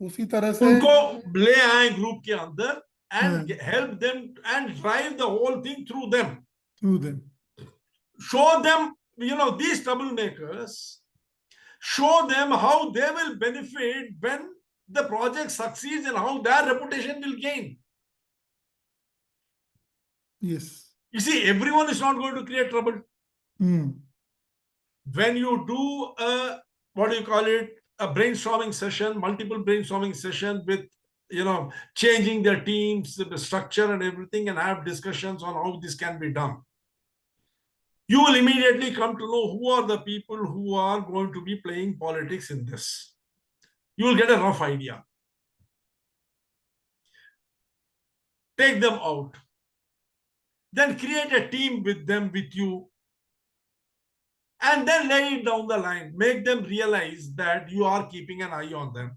उसी तरह से उनको ले आए ग्रुप के अंदर हाँ, and help them and drive the whole thing through them. through them. Show them, these troublemakers, show them how they will benefit when the project succeeds and how their reputation will gain. Yes. You see, everyone is not going to create trouble. Hmm. When you do what do you call it, a brainstorming session, multiple brainstorming session with, changing their teams, the structure and everything, and have discussions on how this can be done, you will immediately come to know who are the people who are going to be playing politics in this. You will get a rough idea. Take them out. Then create a team with them, with you, and then lay it down the line. Make them realize that you are keeping an eye on them.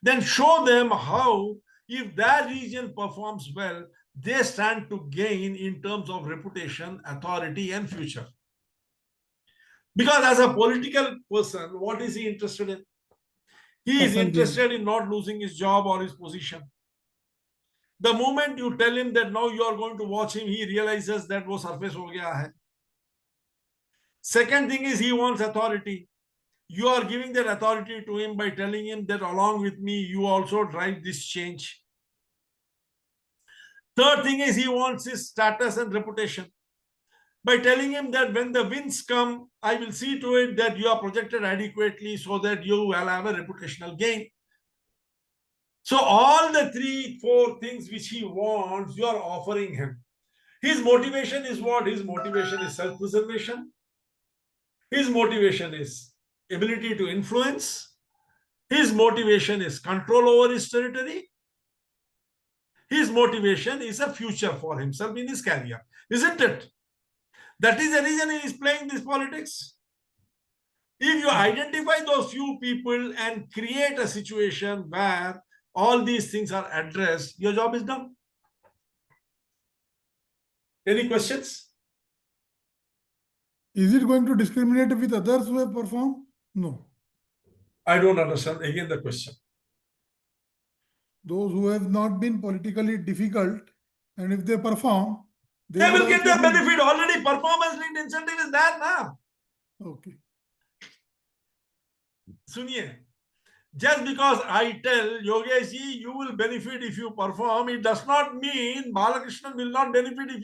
Then show them how, if their region performs well, they stand to gain in terms of reputation, authority, and future. Because as a political person, what is he interested in? He is interested in not losing his job or his position. The moment you tell him that now you are going to watch him, he realizes that wo surface ho gaya hai. Second thing is he wants authority. You are giving that authority to him by telling him that along with me, you also drive this change. Third thing is he wants his status and reputation. By telling him that when the winds come, I will see to it that you are projected adequately so that you will have a reputational gain. So all the 3-4 things which he wants, you are offering him. His motivation is what? His motivation is self-preservation. His motivation is ability to influence. His motivation is control over his territory. His motivation is a future for himself in his career, isn't it? That is the reason he is playing this politics. If you identify those few people and create a situation where all these things are addressed, your job is done. Any questions? Is it going to discriminate with others who have performed? No. I don't understand again the question. Those who have not been politically difficult, and if they perform, They will get the also be- benefit. Already performance linked incentive is there now. Okay. Suniye, just because I tell Yogeshi, you will benefit if you perform, it does not mean Balakrishnan will not benefit if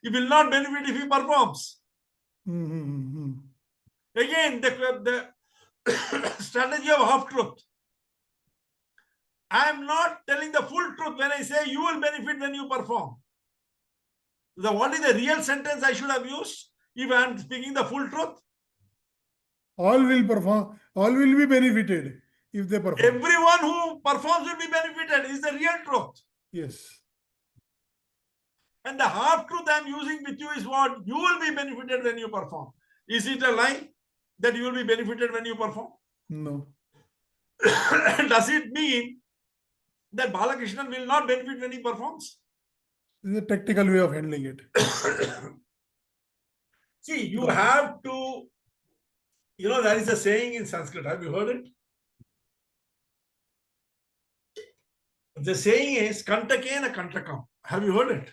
he will not benefit if he performs. Mm-hmm. Again, the strategy of half truth. I am not telling the full truth when I say you will benefit when you perform. What is the real sentence I should have used if I am speaking the full truth? All will perform, all will be benefited if they perform. Everyone who performs will be benefited is the real truth. Yes. And the half truth I am using with you is what? You will be benefited when you perform. Is it a lie that you will be benefited when you perform? No. Does it mean that Balakrishnan will not benefit when he performs? This is a tactical way of handling it. See, you have to, there is a saying in Sanskrit. Have you heard it? The saying is, Kantakena Kantakam. Have you heard it?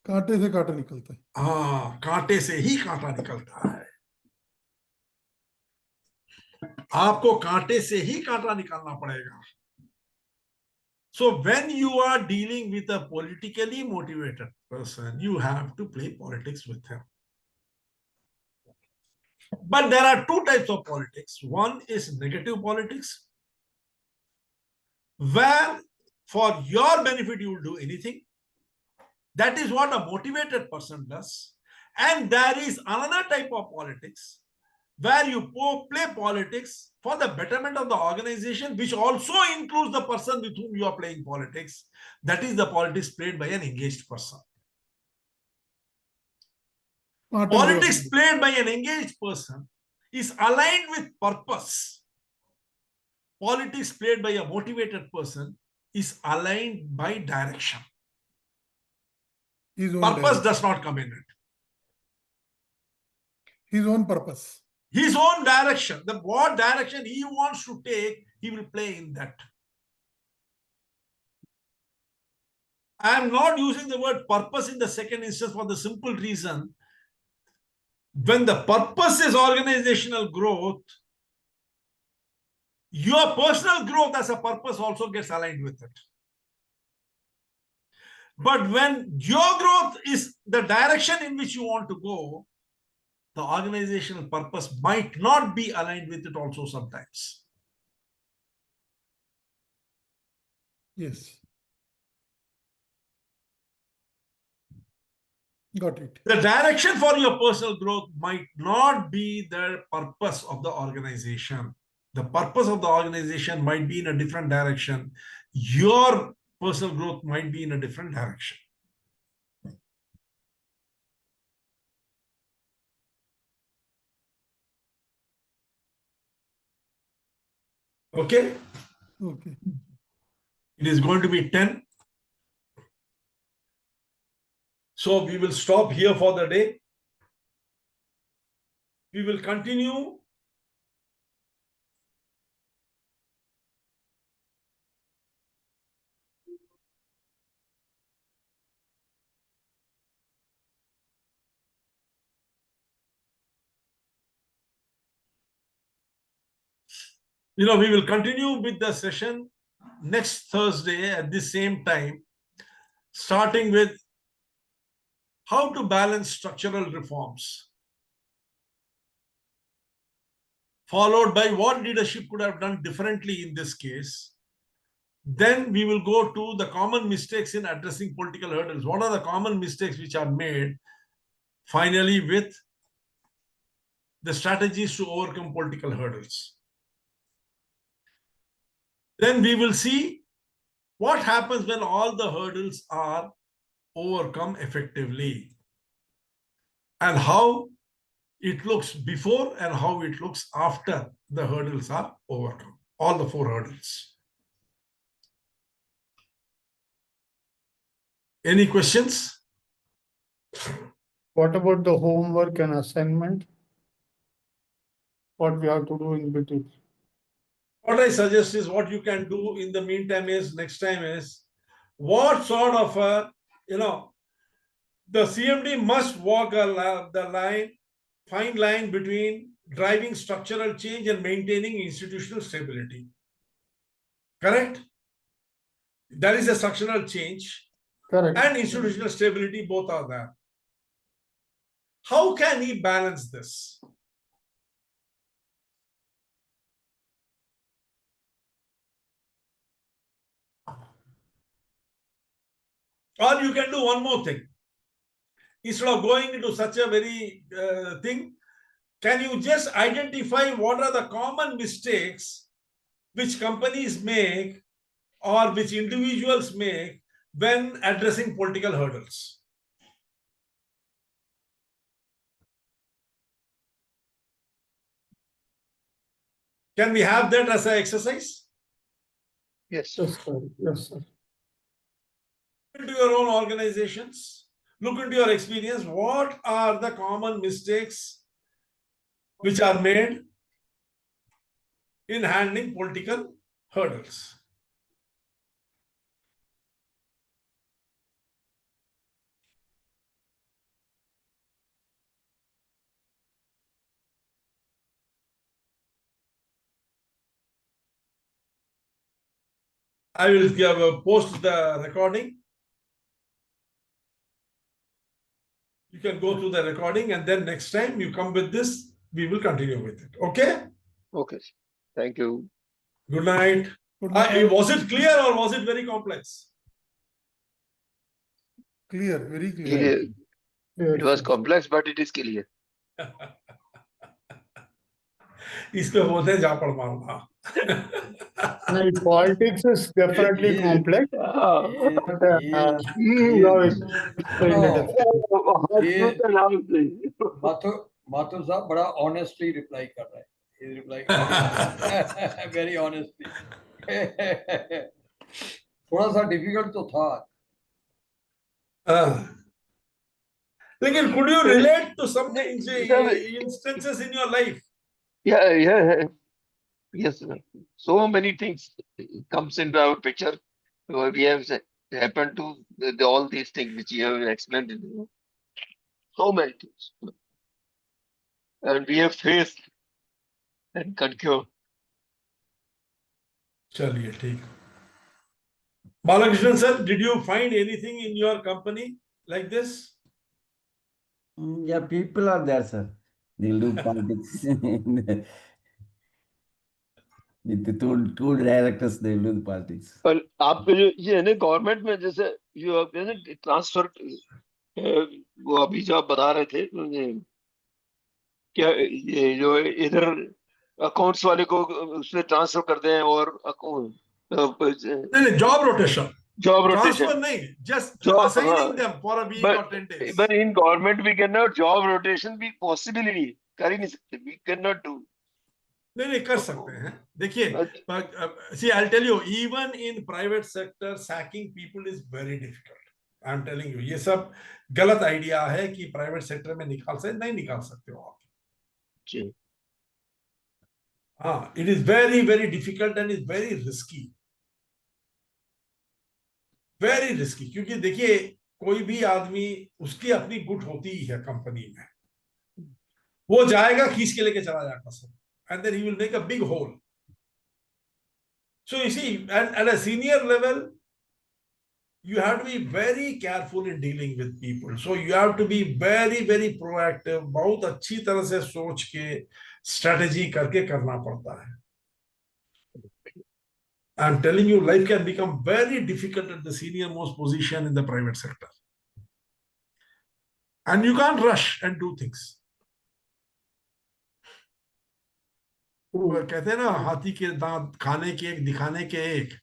कांटे से कांटा निकलता है. हाँ, कांटे से ही कांटा निकलता है. आपको कांटे से ही कांटा निकालना पड़ेगा. So when you are dealing with a politically motivated person, you have to play politics with him. But there are two types of politics. One is negative politics, where for your benefit you will do anything. That is what a motivated person does. And there is another type of politics where you play politics for the betterment of the organization, which also includes the person with whom you are playing politics. That is the politics played by an engaged person. Politics played by an engaged person is aligned with purpose. Politics played by a motivated person is aligned by direction. Purpose does not come in it. His own purpose. his own direction, what direction he wants to take, he will play in that. I am not using the word purpose in the second instance for the simple reason, when the purpose is organizational growth, your personal growth as a purpose also gets aligned with it. But when your growth is the direction in which you want to go, the organizational purpose might not be aligned with it also sometimes. Yes. Got it. The direction for your personal growth might not be the purpose of the organization. The purpose of the organization might be in a different direction. Your personal growth might be in a different direction. Okay? Okay. It is going to be 10. So we will stop here for the day. We will continue. We will continue with the session next Thursday at the same time, starting with how to balance structural reforms, followed by what leadership could have done differently in this case. Then we will go to the common mistakes in addressing political hurdles. What are the common mistakes which are made? Finally, with the strategies to overcome political hurdles. Then we will see what happens when all the hurdles are overcome effectively, and how it looks before and how it looks after the hurdles are overcome, all the 4 hurdles. Any questions? What about the homework and assignment? What we have to do in between? What I suggest is, what you can do in the meantime is, next time is, what sort of a, the CMD must walk the fine line between driving structural change and maintaining institutional stability. Correct? That is a structural change. Correct. And institutional stability, both are there. How can he balance this? Or you can do one more thing. Instead of going into such a very thing, can you just identify what are the common mistakes which companies make or which individuals make when addressing political hurdles? Can we have that as an exercise? Yes. Yes, sir. Yes, sir. Look into your own organizations. Look into your experience. What are the common mistakes which are made in handling political hurdles? I will post the recording. You can go through the recording, and then next time you come with this, we will continue with it. Okay? Okay. Thank you. Good night. Good night. Was it clear or was it very complex? Clear, very clear. Clear. Yes, It was sir. complex, but it is clear. इस पे बोलते हैं झापड़ मारना. No, politics is definitely complex, but you have explained it. Mathur साहब बड़ा honestly reply कर रहा है. He replied very honestly. थोड़ा सा डिफिकल्ट तो था. लेकिन could you relate to some instances in your life Yeah. Yes, sir. So many things comes into our picture. We have happened to all these things which you have explained. So many things, and we have faced and conquered. चलिए ठीक. Balakrishnan sir, did you find anything in your company like this? Yeah, people are there, sir. They'll do politics. With the two directors, they'll do the politics. पर आपके जो ये है ना government में जैसे जो आप है ना ट्रांसफर वो अभी जो आप बता रहे थे क्या ये जो इधर अकाउंट्स वाले को उसमें ट्रांसफर कर दें और नहीं, job rotation. Job Transfer rotation नहीं, just Job, assigning them for a week or 10 days. but in government we cannot job rotation भी possible ही नहीं कर ही नहीं सकते we cannot do. नहीं कर सकते हैं. देखिए, see, I'll tell you, even in private sector, sacking people is very difficult. I'm telling you, ये सब गलत आइडिया है कि प्राइवेट सेक्टर में नहीं निकाल सकते हो आप. जी. हाँ, it is very very difficult and is very risky. Very risky, क्योंकि देखिए कोई भी आदमी उसकी अपनी गुट होती ही है कंपनी में. वो जाएगा खींच के लेके चला जाएगा सब, and then he will make a big hole. So you see, at a senior level, you have to be very careful in dealing with people. So you have to be very very proactive. बहुत अच्छी तरह से सोच के strategy करके करना पड़ता है. I'm telling you, life can become very difficult at the senior most position in the private sector. And you can't rush and do things. वो कहते हैं ना, हाथी के दांत खाने के एक दिखाने के एक.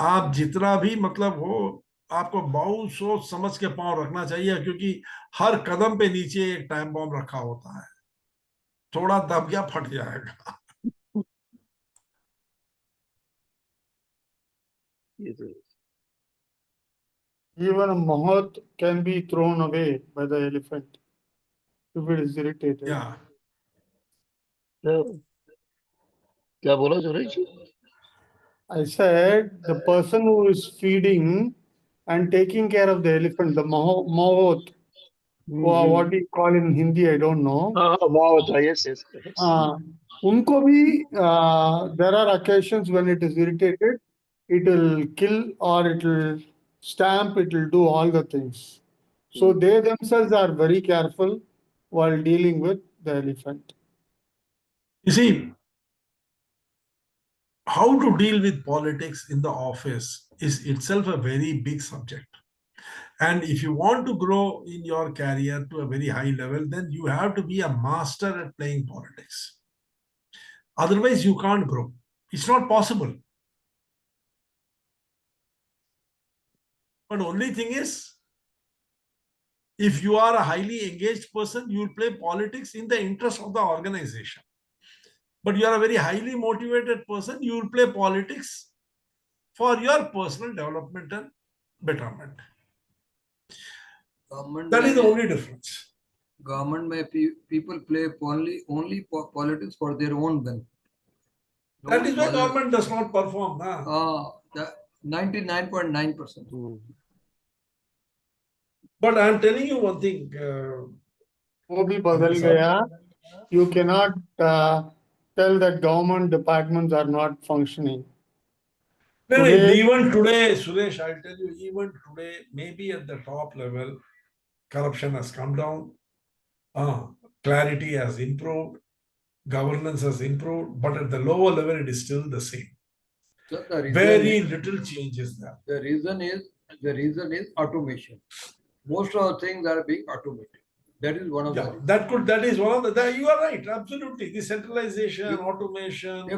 आप जितना भी मतलब हो, आपको बहुत सोच समझ के पांव रखना चाहिए, क्योंकि हर कदम पे नीचे एक टाइम बॉम्ब रखा होता है. थोड़ा दब गया फट जाएगा. Even a moth can be thrown away by the elephant if it is irritated. Yeah. क्या बोला जोरेश जी? I said the person who is feeding and taking care of the elephant, the moth, what do you call in Hindi, I don't know. हाँ wow, yes. उनको भी there are occasions when it is irritated, it will kill or it will stamp, it will do all the things. So they themselves are very careful while dealing with the elephant. You see, how to deal with politics in the office is itself a very big subject. And if you want to grow in your career to a very high level, then you have to be a master at playing politics. Otherwise, you can't grow. It's not possible. But only thing is, if you are a highly engaged person, you will play politics in the interest of the organization. But you are a very highly motivated person, you will play politics for your personal development and betterment. That is the only difference. Government may people play only politics for their own benefit. That is why government does not perform. 99.9%. But I am telling you one thing. वो भी बदल गया. You cannot tell that government departments are not functioning. Even today, Suresh, I'll tell you, even today, maybe at the top level, corruption has come down, clarity has improved, governance has improved, but at the lower level, it is still the same. So very little changes there. The reason is automation. Most of the things are being automated. That is one of the reasons. That is one of the, you are right, absolutely. The centralization, automation.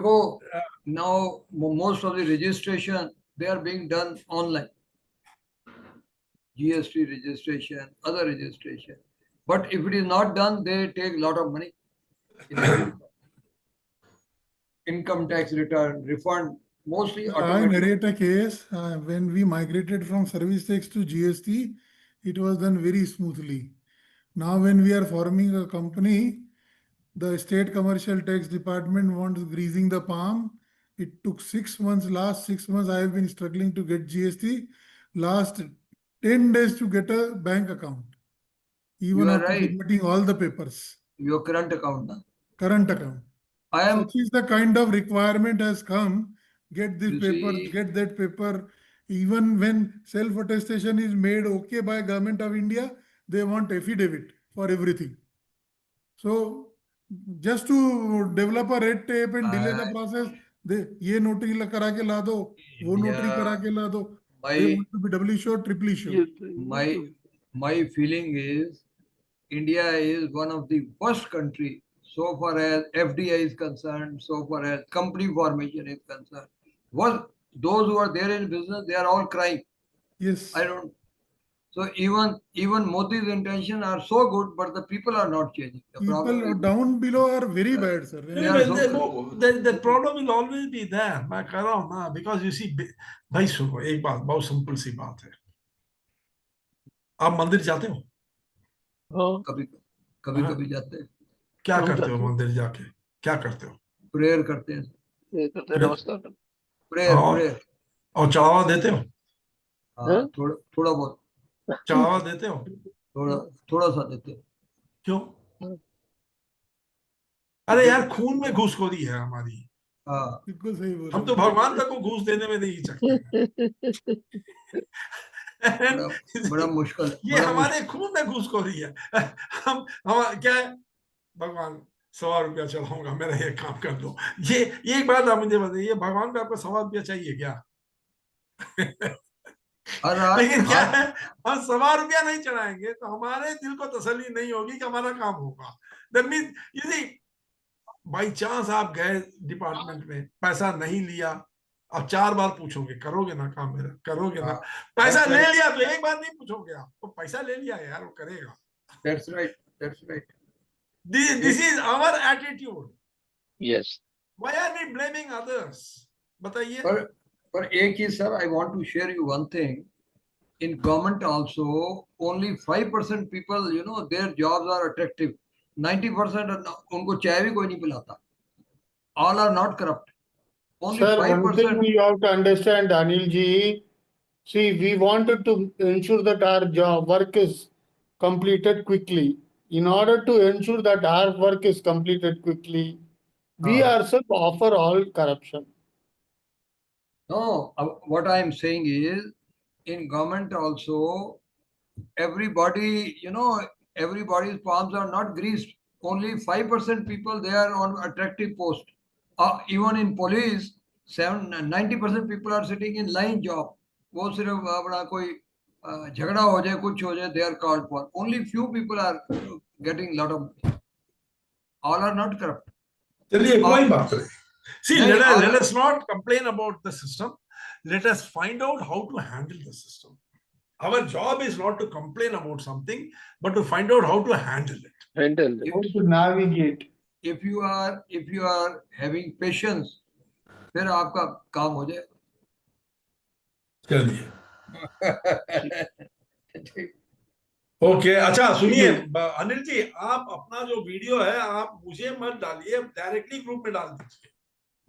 Now most of the registration, they are being done online. GST registration, other registration. But if it is not done, they take a lot of money. Income tax return, refund, mostly I narrate a case when we migrated from service tax to GST, it was done very smoothly. Now when we are forming a company, The state commercial tax department wants greasing the palm. It took 6 months. Last 6 months, I have been struggling to get GST. Last 10 days to get a bank account, even You are after right. submitting all the papers. Your current account. Na? Current account. I am. Such is the kind of requirement has come. Get this You paper, see- get that paper. Even when self-attestation is made okay by Government of India, they want affidavit for everything. So just to develop a red tape and delay the process, they ये notary करा के ला दो, वो notary करा के ला दो. They want to be doubly sure, triply sure. My feeling is India is one of the worst country so far as FDI is concerned, so far as company formation is concerned. Well, those who are there in business, they are all crying. Yes. I don't. So even Modi's intention are so good, but the people are not changing. The problem People is, down below are very bad, sir. They are so the problem will always be there. मैं कह रहा हूँ ना, because you see, भाई सुनो, एक बात बहुत सिंपल सी बात है. आप मंदिर जाते हो? कभी हाँ. कभी जाते हैं. क्या करते हो मंदिर जाके? क्या करते हो? प्रेयर करते हैं. नमस्कार. प्रेयर और चढ़ावा देते हो? हाँ, थोड़ा बहुत. चढ़ावा देते हो? थोड़ा सा देते हो. क्यों? अरे यार, खून में घूसखोरी है हमारी. हाँ. बिल्कुल सही बोल. हम तो भगवान तक को घूस देने में नहीं सकते. बड़ा मुश्किल. ये हमारे खून में घूसखोरी है. हम क्या है, भगवान 100 रुपया चढ़ाऊंगा, मेरा ये काम कर दो. ये एक बात आप मुझे बताइए, भगवान को आपको 100 रुपया चाहिए क्या? लेकिन क्या है, हम 100 रुपया नहीं चढ़ाएंगे तो हमारे दिल को तसल्ली नहीं होगी कि हमारा काम होगा. That means you see, by chance आप गए डिपार्टमेंट में, पैसा नहीं लिया, अब 4 बार पूछोगे, करोगे ना काम मेरा, करोगे ना. पैसा ले लिया तो एक बार नहीं पूछोगे आप, तो पैसा ले लिया यार, वो करेगा. That's right. That's right. This is our attitude. Yes. Why are we blaming others? बताइए. पर एक ही sir, I want to share you one thing. In government also, only 5% people, their jobs are attractive. 90% उनको चाय भी कोई नहीं पिलाता. All are not corrupt. Only Sir, 5%. one thing you have to understand, Anil ji. See, we wanted to ensure that our work is completed quickly. In order to ensure that our work is completed quickly, we ourselves offer all corruption. No, what I am saying is, in government also, everybody, everybody's palms are not greased. Only 5% people they are on attractive post. Even in police, 90% people are sitting in line job. वो सिर्फ अपना कोई झगड़ा हो जाए, कुछ हो जाए, they are called for. Only few people are getting lot of. All are not corrupt. चलिए, कोई बात नहीं. See, let us not complain about the system. Let us find out how to handle the system. Our job is not to complain about something, but to find out how to handle it. How to navigate. If you are having patience, फिर आपका काम हो जाए. चलिए. Okay, अच्छा सुनिए अनिल जी, आप अपना जो वीडियो है आप मुझे मत डालिए, डायरेक्टली ग्रुप में डाल दीजिए.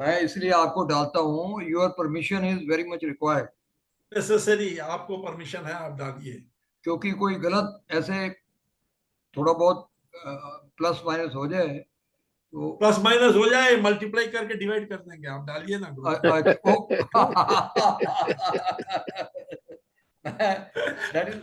मैं इसलिए आपको डालता हूँ. Your permission is very much required. Necessary, आपको परमिशन है, आप डालिए. क्योंकि कोई गलत ऐसे थोड़ा बहुत प्लस माइनस हो जाए तो. प्लस माइनस हो जाए, मल्टीप्लाई करके डिवाइड कर देंगे, आप डालिए ना ग्रुप. That is,